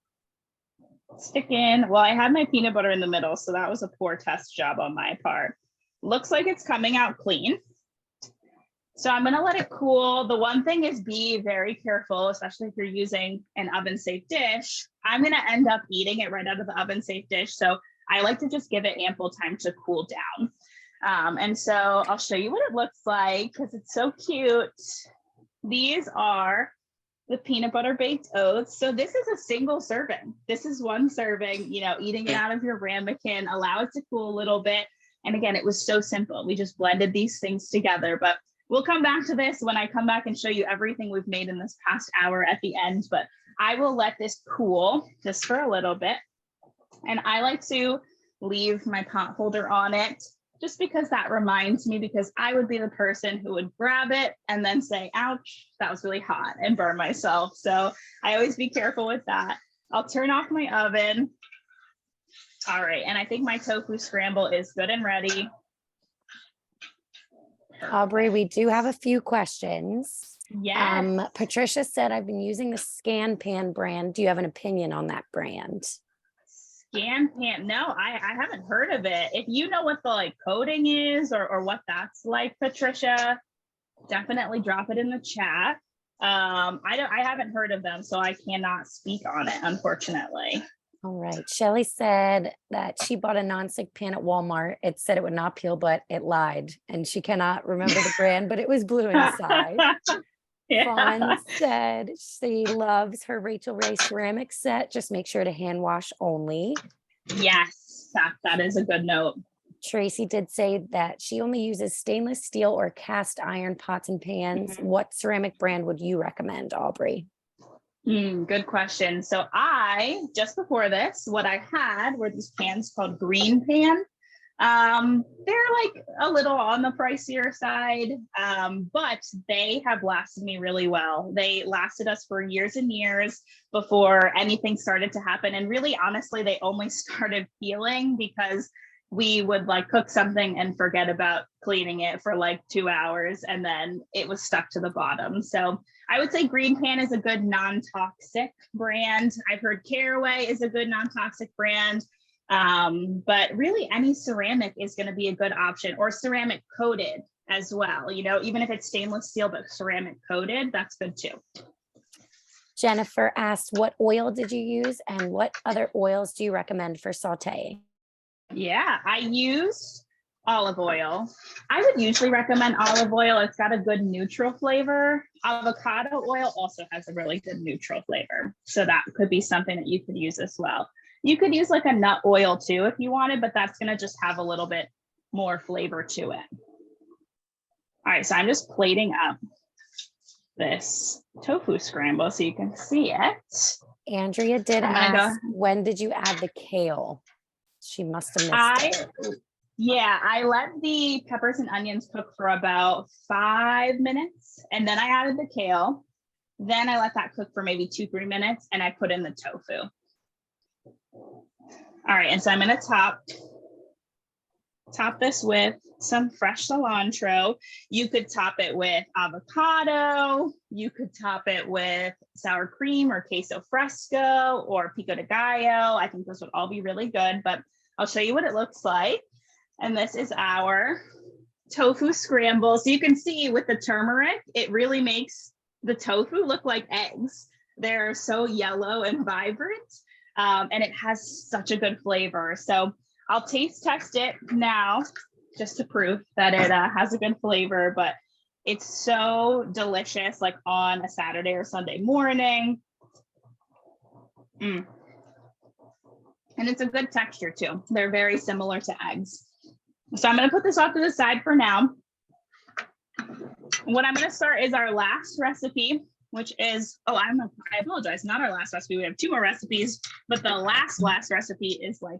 in. Well, I had my peanut butter in the middle, so that was a poor test job on my part. Looks like it's coming out clean. So I'm gonna let it cool. The one thing is be very careful, especially if you're using an oven-safe dish. I'm gonna end up eating it right out of the oven-safe dish. So I like to just give it ample time to cool down. And so I'll show you what it looks like because it's so cute. These are the peanut butter baked oats. So this is a single serving. This is one serving, you know, eating it out of your ramekin, allow it to cool a little bit. And again, it was so simple. We just blended these things together, but we'll come back to this when I come back and show you everything we've made in this past hour at the end, but I will let this cool just for a little bit. And I like to leave my pot holder on it just because that reminds me, because I would be the person who would grab it and then say, ouch, that was really hot, and burn myself. So I always be careful with that. I'll turn off my oven. All right, and I think my tofu scramble is good and ready. Aubrey, we do have a few questions. Yes. Patricia said, I've been using the Scan Pan brand. Do you have an opinion on that brand? Scan Pan, no, I haven't heard of it. If you know what the like coating is or what that's like, Patricia, definitely drop it in the chat. I haven't heard of them, so I cannot speak on it, unfortunately. All right. Shelly said that she bought a nonstick pan at Walmart. It said it would not peel, but it lied. And she cannot remember the brand, but it was blue inside. Yeah. Fawn said she loves her Rachel Ray ceramic set. Just make sure to hand wash only. Yes, that is a good note. Tracy did say that she only uses stainless steel or cast iron pots and pans. Mm-hmm. What ceramic brand would you recommend, Aubrey? Good question. So just before this, what I had were these pans called Green Pan. They're like a little on the pricier side, but they have lasted me really well. They lasted us for years and years before anything started to happen. And really, honestly, they only started peeling because we would like cook something and forget about cleaning it for like 2 hours, and then it was stuck to the bottom. So I would say Green Pan is a good non-toxic brand. I've heard Caraway is a good non-toxic brand. But really any ceramic is going to be a good option, or ceramic coated as well. You know, even if it's stainless steel, but ceramic coated, that's good too. Jennifer asked, what oil did you use and what other oils do you recommend for sauteing? Yeah, I use olive oil. I would usually recommend olive oil. It's got a good neutral flavor. Avocado oil also has a really good neutral flavor. So that could be something that you could use as well. You could use like a nut oil too if you wanted, but that's going to just have a little bit more flavor to it. All right, so I'm just plating up this tofu scramble so you can see it. Andrea did ask, when did you add the kale? She must have missed it. Yeah, I let the peppers and onions cook for about 5 minutes, and then I added the kale. Then I let that cook for maybe 2-3 minutes, and I put in the tofu. All right, and so I'm going to top this with some fresh cilantro. You could top it with avocado. You could top it with sour cream or queso fresco or pico de gallo. I think this would all be really good, but I'll show you what it looks like. And this is our tofu scramble. So you can see with the turmeric, it really makes the tofu look like eggs. They're so yellow and vibrant. And it has such a good flavor. So I'll taste test it now just to prove that it has a good flavor, but it's so delicious, like on a Saturday or Sunday morning. And it's a good texture too. They're very similar to eggs. So I'm going to put this off to the side for now. What I'm going to start is our last recipe, which is, I apologize, not our last recipe. We have 2 more recipes, but the last recipe is like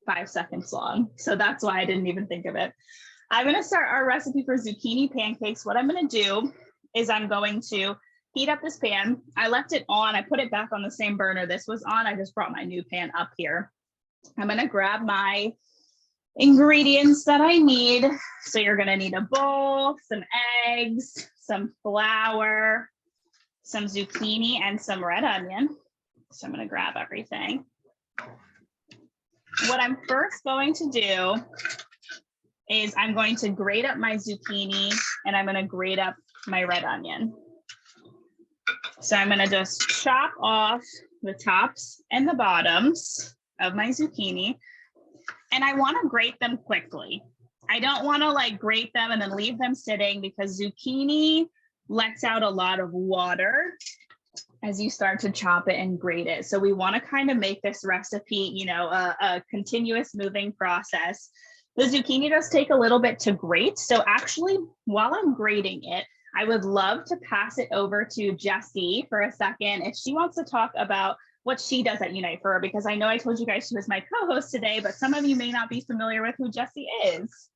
5 seconds long. So that's why I didn't even think of it. I'm going to start our recipe for zucchini pancakes. What I'm going to do is I'm going to heat up this pan. I left it on. I put it back on the same burner this was on. I just brought my new pan up here. I'm going to grab my ingredients that I need. So you're going to need a bowl, some eggs, some flour, some zucchini, and some red onion. So I'm going to grab everything. What I'm first going to do is I'm going to grate up my zucchini and I'm going to grate up my red onion. So I'm going to just chop off the tops and the bottoms of my zucchini. And I want to grate them quickly. I don't want to like grate them and then leave them sitting, because zucchini lets out a lot of water as you start to chop it and grate it. So we want to kind of make this recipe, a continuous moving process. The zucchini does take a little bit to grate. So actually, while I'm grating it, I would love to pass it over to Jessie for a second if she wants to talk about what she does at Unite for Her, because I know I told you guys she was my co-host today, but some of you may not be familiar with who Jessie is.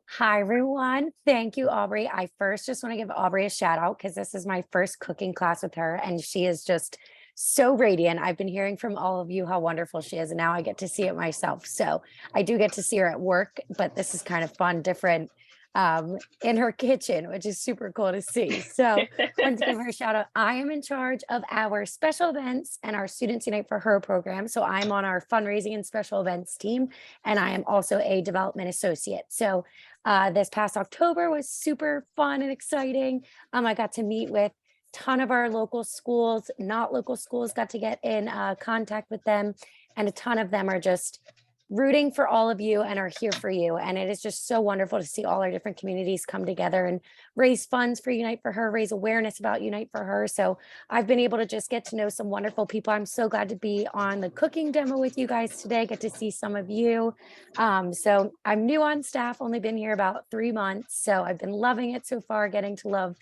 Hi, everyone. Thank you, Aubrey. I first just want to give Aubrey a shout out because this is my first cooking class with her, and she is just so radiant. I've been hearing from all of you how wonderful she is, and now I get to see it myself. So I do get to see her at work, but this is kind of fun, different in her kitchen, which is super cool to see. So I want to give her a shout out. I am in charge of our special events and our Students Unite for Her program. So I'm on our fundraising and special events team, and I am also a development associate. So this past October was super fun and exciting. I got to meet with a ton of our local schools, not local schools, got to get in contact with them, and a ton of them are just rooting for all of you and are here for you. And it is just so wonderful to see all our different communities come together and raise funds for Unite for Her, raise awareness about Unite for Her. So I've been able to just get to know some wonderful people. I'm so glad to be on the cooking demo with you guys today, get to see some of you. So I'm new on staff, only been here about 3 months. So I've been loving it so far, getting to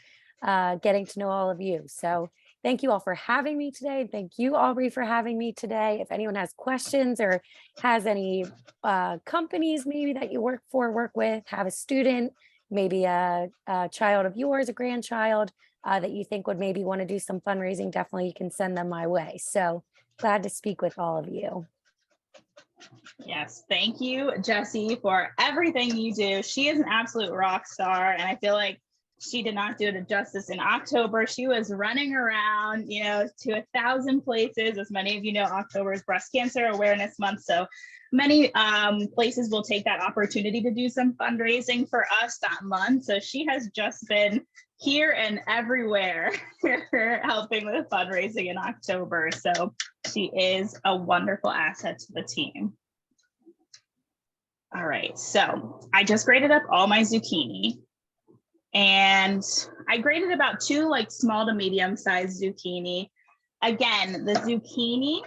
know all of you. So thank you all for having me today. Thank you, Aubrey, for having me today. If anyone has questions or has any companies maybe that you work with, have a student, maybe a child of yours, a grandchild that you think would maybe want to do some fundraising, definitely you can send them my way. So glad to speak with all of you. Yes, thank you, Jessie, for everything you do. She is an absolute rock star, and I feel like she did not do it justice. In October, she was running around, to 1,000 places. As many of you know, October is Breast Cancer Awareness Month. So many places will take that opportunity to do some fundraising for us that month. So she has just been here and everywhere helping with fundraising in October. So she is a wonderful asset to the team. All right, so I just grated up all my zucchini. And I grated about 2 like small to medium sized zucchini. Again, the zucchini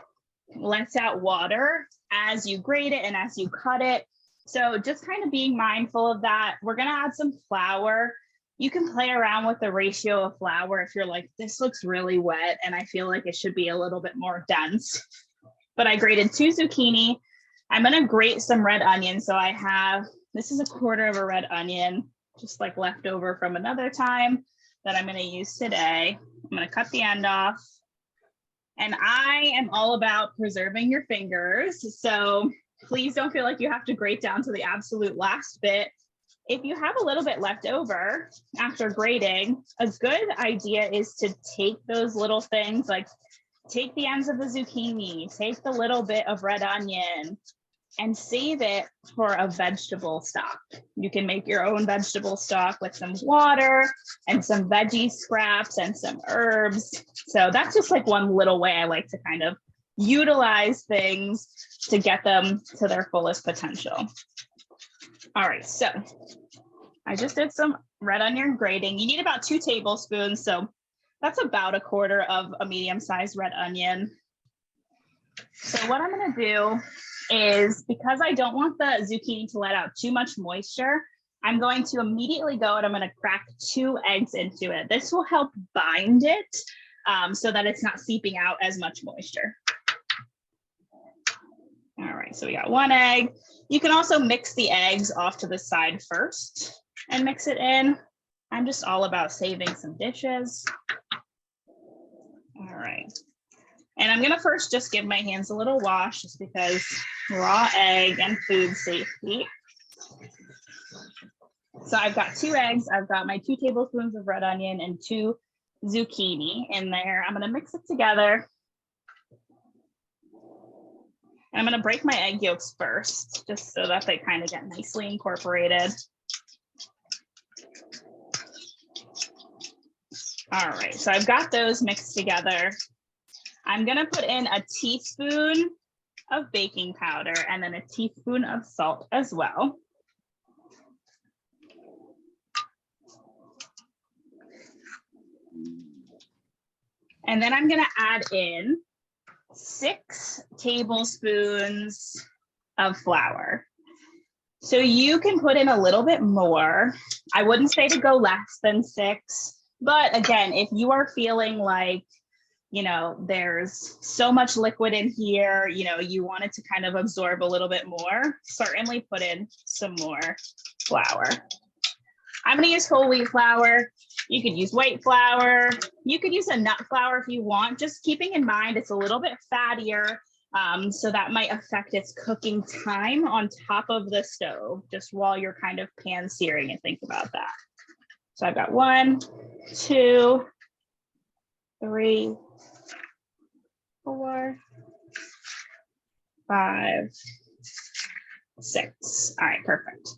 lets out water as you grate it and as you cut it. So just kind of being mindful of that. We're going to add some flour. You can play around with the ratio of flour if you're like, this looks really wet and I feel like it should be a little bit more dense. But I grated 2 zucchini. I'm going to grate some red onion. So this is 1/4 of a red onion, just like leftover from another time that I'm going to use today. I'm going to cut the end off. And I am all about preserving your fingers. So please don't feel like you have to grate down to the absolute last bit. If you have a little bit left over after grating, a good idea is to take those little things, like take the ends of the zucchini, take the little bit of red onion, and save it for a vegetable stock. You can make your own vegetable stock with some water and some veggie scraps and some herbs. So that's just like one little way I like to kind of utilize things to get them to their fullest potential. All right, so I just did some red onion grating. You need about 2 tablespoons, so that's about 1/4 of a medium-sized red onion. So what I'm gonna do is, because I don't want the zucchini to let out too much moisture, I'm going to immediately go and I'm gonna crack 2 eggs into it. This will help bind it so that it's not seeping out as much moisture. All right, so we got 1 egg. You can also mix the eggs off to the side first and mix it in. I'm just all about saving some dishes. All right. And I'm gonna first just give my hands a little wash, just because raw egg and food safety. So I've got 2 eggs. I've got my 2 tablespoons of red onion and 2 zucchini in there. I'm gonna mix it together. And I'm gonna break my egg yolks first, just so that they kind of get nicely incorporated. All right, so I've got those mixed together. I'm gonna put in a teaspoon of baking powder and then a teaspoon of salt as well. And then I'm gonna add in 6 tablespoons of flour. So you can put in a little bit more. I wouldn't say to go less than 6, but again, if you are feeling like, you know, there's so much liquid in here, you know, you want it to kind of absorb a little bit more, certainly put in some more flour. I'm gonna use whole wheat flour. You could use white flour. You could use a nut flour if you want, just keeping in mind it's a little bit fattier, so that might affect its cooking time on top of the stove, just while you're kind of pan searing, and think about that. So I've got 1, 2, 3, 4, 5, 6. All right, perfect.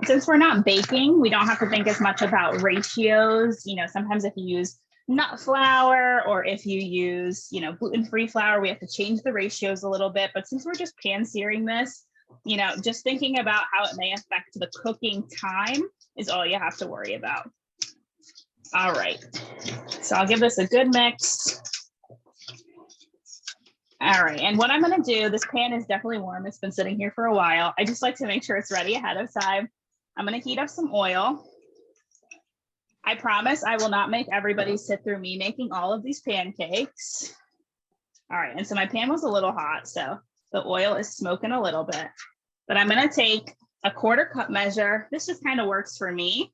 Since we're not baking, we don't have to think as much about ratios. You know, sometimes if you use nut flour or if you use, you know, gluten-free flour, we have to change the ratios a little bit. But since we're just pan searing this, you know, just thinking about how it may affect the cooking time is all you have to worry about. All right, so I'll give this a good mix. All right, and what I'm gonna do, this pan is definitely warm. It's been sitting here for a while. I just like to make sure it's ready ahead of time. I'm gonna heat up some oil. I promise I will not make everybody sit through me making all of these pancakes. All right, and so my pan was a little hot, so the oil is smoking a little bit, but I'm gonna take a 1/4 cup measure. This just kind of works for me.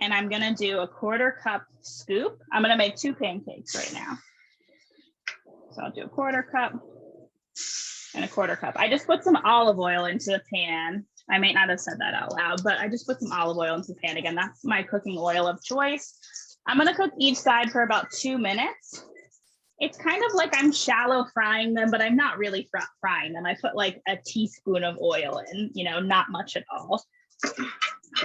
And I'm gonna do a 1/4 cup scoop. I'm gonna make 2 pancakes right now. So I'll do a 1/4 cup and a 1/4 cup. I just put some olive oil into the pan. I may not have said that out loud, but I just put some olive oil into the pan. Again, that's my cooking oil of choice. I'm gonna cook each side for about 2 minutes. It's kind of like I'm shallow frying them, but I'm not really frying them. I put like a teaspoon of oil in, you know, not much at all.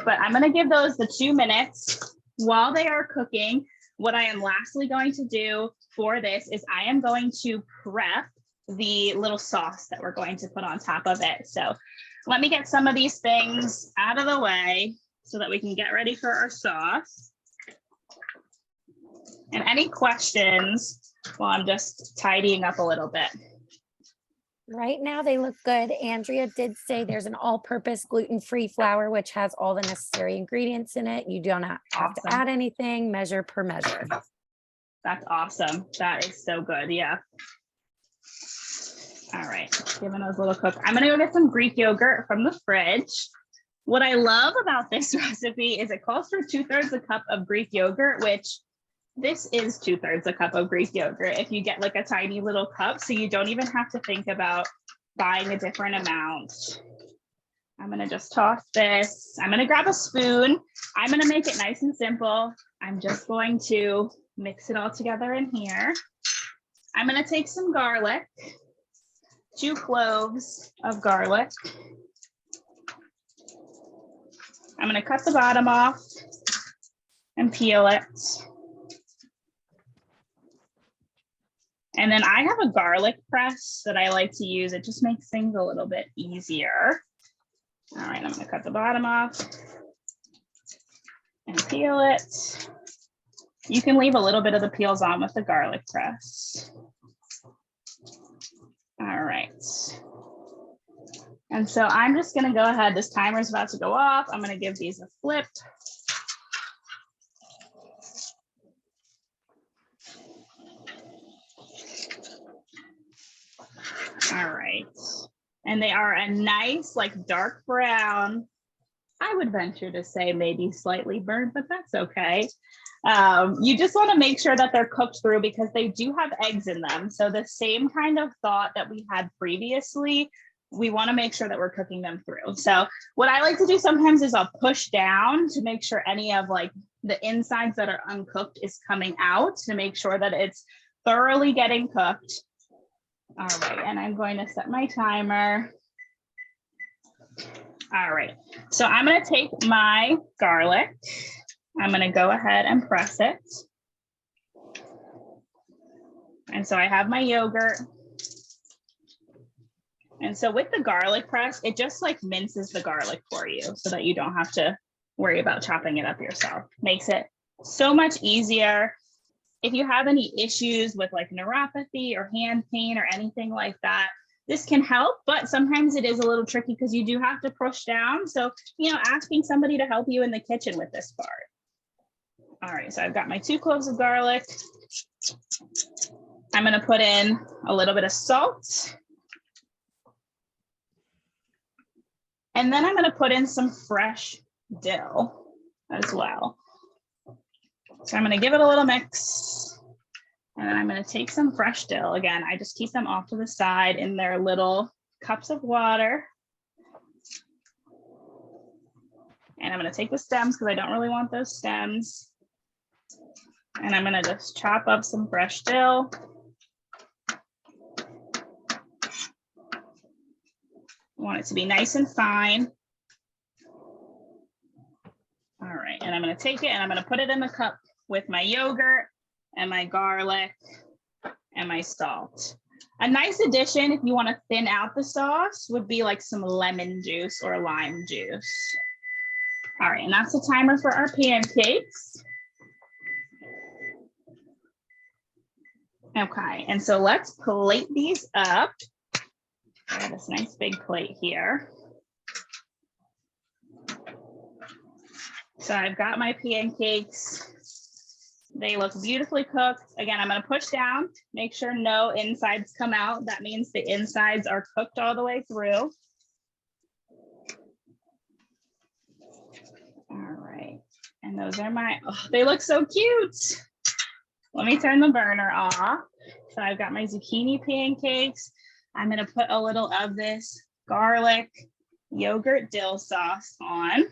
But I'm gonna give those the 2 minutes. While they are cooking, what I am lastly going to do for this is I am going to prep the little sauce that we're going to put on top of it. So let me get some of these things out of the way so that we can get ready for our sauce. And any questions while I'm just tidying up a little bit? Right now they look good. Andrea did say there's an all-purpose gluten-free flour, which has all the necessary ingredients in it. You do not have to add anything, measure per measure. That's awesome. That is so good. Yeah. All right, giving those a little cook. I'm gonna go get some Greek yogurt from the fridge. What I love about this recipe is it calls for 2/3 a cup of Greek yogurt, which this is 2/3 a cup of Greek yogurt if you get like a tiny little cup, so you don't even have to think about buying a different amount. I'm gonna just toss this. I'm gonna grab a spoon. I'm gonna make it nice and simple. I'm just going to mix it all together in here. I'm gonna take some garlic, 2 cloves of garlic. I'm gonna cut the bottom off and peel it. And then I have a garlic press that I like to use. It just makes things a little bit easier. All right, I'm gonna cut the bottom off and peel it. You can leave a little bit of the peels on with the garlic press. All right. And so I'm just gonna go ahead, this timer is about to go off. I'm gonna give these a flip. All right. And they are a nice, like dark brown. I would venture to say maybe slightly burnt, but that's okay. You just want to make sure that they're cooked through because they do have eggs in them. So the same kind of thought that we had previously, we want to make sure that we're cooking them through. So what I like to do sometimes is I'll push down to make sure any of like the insides that are uncooked is coming out to make sure that it's thoroughly getting cooked. All right, and I'm going to set my timer. All right, so I'm going to take my garlic. I'm going to go ahead and press it. And so I have my yogurt. And so with the garlic press, it just like minces the garlic for you so that you don't have to worry about chopping it up yourself. Makes it so much easier. If you have any issues with like neuropathy or hand pain or anything like that, this can help, but sometimes it is a little tricky because you do have to push down. So, you know, asking somebody to help you in the kitchen with this part. All right, so I've got my 2 cloves of garlic. I'm gonna put in a little bit of salt. And then I'm gonna put in some fresh dill as well. So I'm gonna give it a little mix. And then I'm gonna take some fresh dill. Again, I just keep them off to the side in their little cups of water. And I'm gonna take the stems because I don't really want those stems. And I'm gonna just chop up some fresh dill. I want it to be nice and fine. All right, and I'm gonna take it and I'm gonna put it in the cup with my yogurt and my garlic and my salt. A nice addition, if you want to thin out the sauce, would be like some lemon juice or lime juice. All right, and that's the timer for our pancakes. Okay, and so let's plate these up. I have this nice big plate here. So I've got my pancakes. They look beautifully cooked. Again, I'm going to push down, make sure no insides come out. That means the insides are cooked all the way through. All right. And those are my, oh, they look so cute. Let me turn the burner off. So I've got my zucchini pancakes. I'm going to put a little of this garlic yogurt dill sauce on.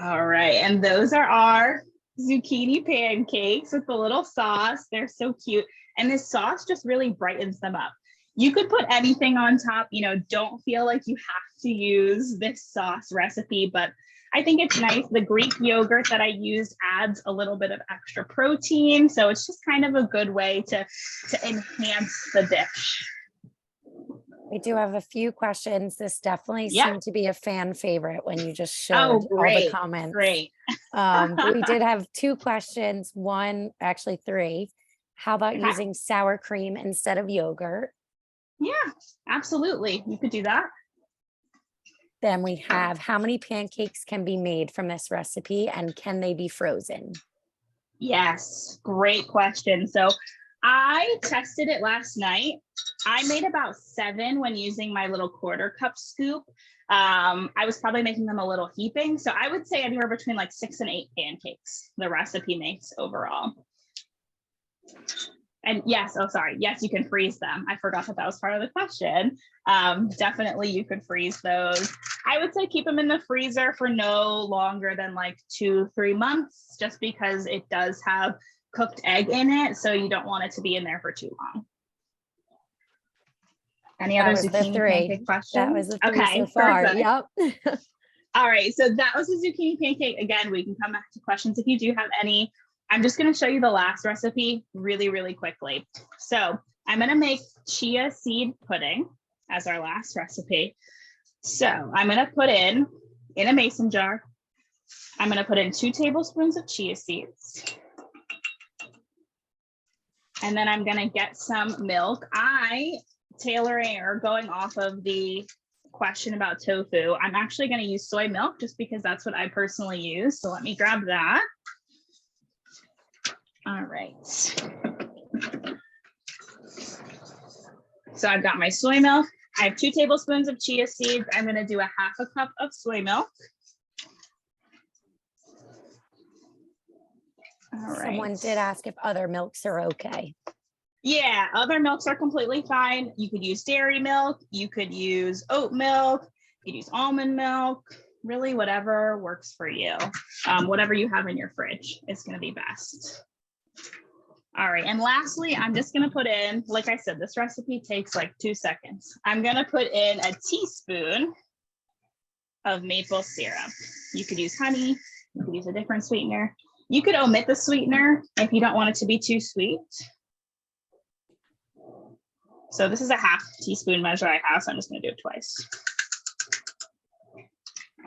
All right. And those are our zucchini pancakes with the little sauce. They're so cute. And this sauce just really brightens them up. You could put anything on top, you know, don't feel like you have to use this sauce recipe, but I think it's nice. The Greek yogurt that I used adds a little bit of extra protein. So it's just kind of a good way to enhance the dish. We do have a few questions. This definitely seemed to be a fan favorite when you just showed all the comments. Great. We did have 2 questions. One, actually 3. How about using sour cream instead of yogurt? Yeah, absolutely. You could do that. Then we have, how many pancakes can be made from this recipe and can they be frozen? Yes, great question. So I tested it last night. I made about 7 when using my little 1/4 cup scoop. I was probably making them a little heaping. So I would say anywhere between like 6 and 8 pancakes the recipe makes overall. And yes, oh, sorry. Yes, you can freeze them. I forgot that was part of the question. Definitely you could freeze those. I would say keep them in the freezer for no longer than like 2-3 months, just because it does have cooked egg in it. So you don't want it to be in there for too long. Any other zucchini pancake questions? That was the 3 so far. Perfect. Yep. All right, so that was a zucchini pancake. Again, we can come back to questions if you do have any. I'm just going to show you the last recipe really, really quickly. So I'm going to make chia seed pudding as our last recipe. So I'm going to put in a mason jar, I'm going to put in 2 tablespoons of chia seeds. And then I'm going to get some milk. Tailoring or going off of the question about tofu, I'm actually going to use soy milk just because that's what I personally use. So let me grab that. All right. So I've got my soy milk. I have 2 tablespoons of chia seeds. I'm going to do a 1/2 cup of soy milk. All right. Someone did ask if other milks are okay. Yeah, other milks are completely fine. You could use dairy milk, you could use oat milk, you could use almond milk, really whatever works for you. Whatever you have in your fridge is going to be best. All right, and lastly, I'm just going to put in, like I said, this recipe takes like 2 seconds. I'm going to put in a teaspoon of maple syrup. You could use honey, you could use a different sweetener. You could omit the sweetener if you don't want it to be too sweet. So this is a 1/2 teaspoon measure I have, so I'm just going to do it twice.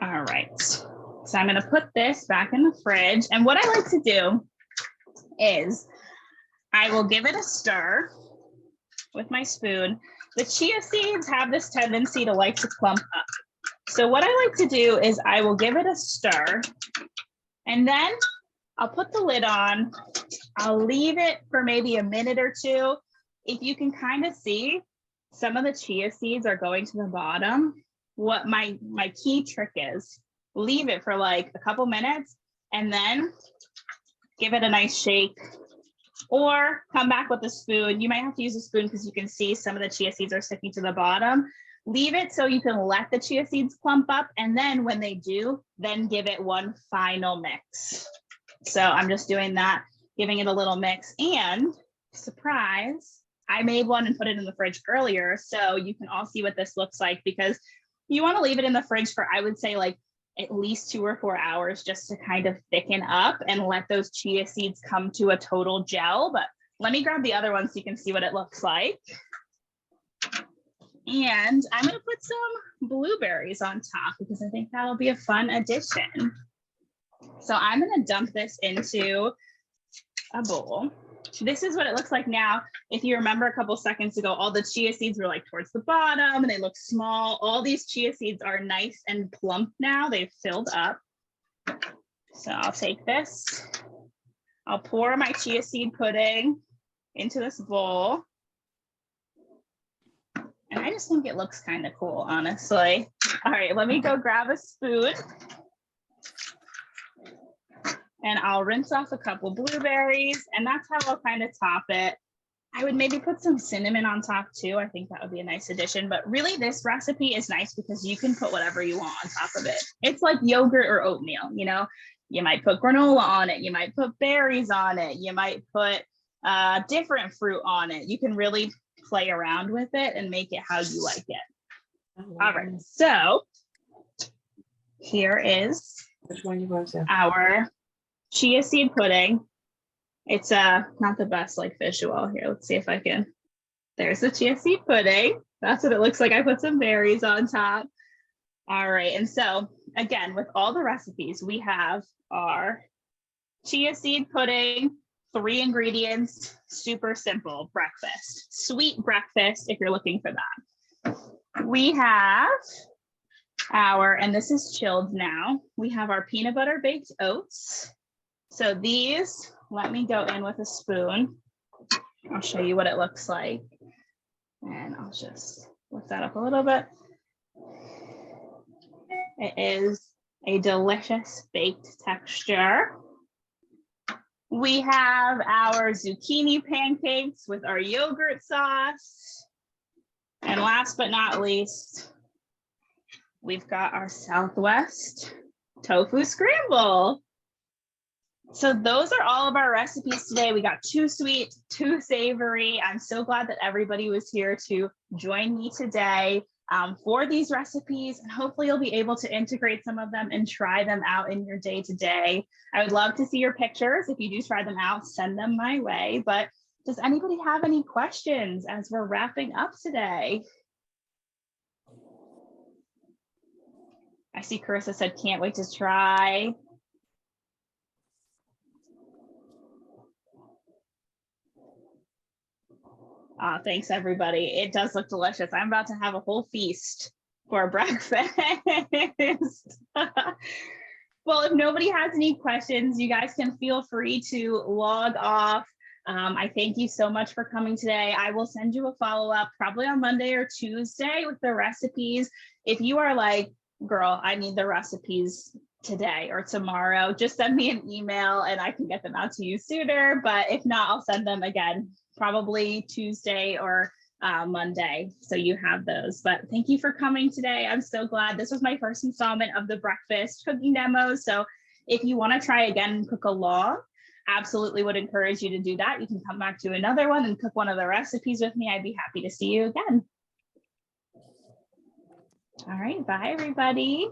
All right, so I'm going to put this back in the fridge. And what I like to do is I will give it a stir with my spoon. The chia seeds have this tendency to like to clump up. So what I like to do is I will give it a stir, and then I'll put the lid on. I'll leave it for maybe a minute or 2. If you can kind of see, some of the chia seeds are going to the bottom. What my key trick is, leave it for like a couple minutes and then give it a nice shake, or come back with a spoon. You might have to use a spoon because you can see some of the chia seeds are sticking to the bottom. Leave it so you can let the chia seeds clump up, and then when they do, then give it one final mix. So I'm just doing that, giving it a little mix. And surprise, I made one and put it in the fridge earlier, so you can all see what this looks like, because you want to leave it in the fridge for, I would say, like at least 2 or 4 hours just to kind of thicken up and let those chia seeds come to a total gel. But let me grab the other one so you can see what it looks like. And I'm going to put some blueberries on top because I think that'll be a fun addition. So I'm going to dump this into a bowl. This is what it looks like now. If you remember a couple seconds ago, all the chia seeds were like towards the bottom and they look small. All these chia seeds are nice and plump now. They've filled up. So I'll take this. I'll pour my chia seed pudding into this bowl. And I just think it looks kind of cool, honestly. All right, let me go grab a spoon. And I'll rinse off a couple blueberries, and that's how I'll kind of top it. I would maybe put some cinnamon on top too. I think that would be a nice addition, but really this recipe is nice because you can put whatever you want on top of it. It's like yogurt or oatmeal, you know, you might put granola on it. You might put berries on it. You might put different fruit on it. You can really play around with it and make it how you like it. Oh, wow. All right, so here is our chia seed pudding. It's not the best like visual here. Let's see if I can. There's the chia seed pudding. That's what it looks like. I put some berries on top. All right, and so again, with all the recipes, we have our chia seed pudding, 3 ingredients, super simple breakfast, sweet breakfast if you're looking for that. We have our, and this is chilled now, we have our peanut butter baked oats. So these, let me go in with a spoon. I'll show you what it looks like. And I'll just lift that up a little bit. It is a delicious baked texture. We have our zucchini pancakes with our yogurt sauce. And last but not least, we've got our Southwest tofu scramble. So those are all of our recipes today. We got 2 sweet, 2 savory. I'm so glad that everybody was here to join me today. for these recipes, and hopefully you'll be able to integrate some of them and try them out in your day-to-day. I would love to see your pictures. If you do try them out, send them my way. But does anybody have any questions as we're wrapping up today? I see Carissa said, can't wait to try. Thanks, everybody. It does look delicious. I'm about to have a whole feast for breakfast. Well, if nobody has any questions, you guys can feel free to log off. I thank you so much for coming today. I will send you a follow-up probably on Monday or Tuesday with the recipes. If you are like, girl, I need the recipes today or tomorrow, just send me an email and I can get them out to you sooner. But if not, I'll send them again, probably Tuesday or Monday. So you have those. But thank you for coming today. I'm so glad. This was my first installment of the breakfast cooking demo. So if you want to try again and cook along, absolutely would encourage you to do that. You can come back to another one and cook one of the recipes with me. I'd be happy to see you again. All right. Bye, everybody.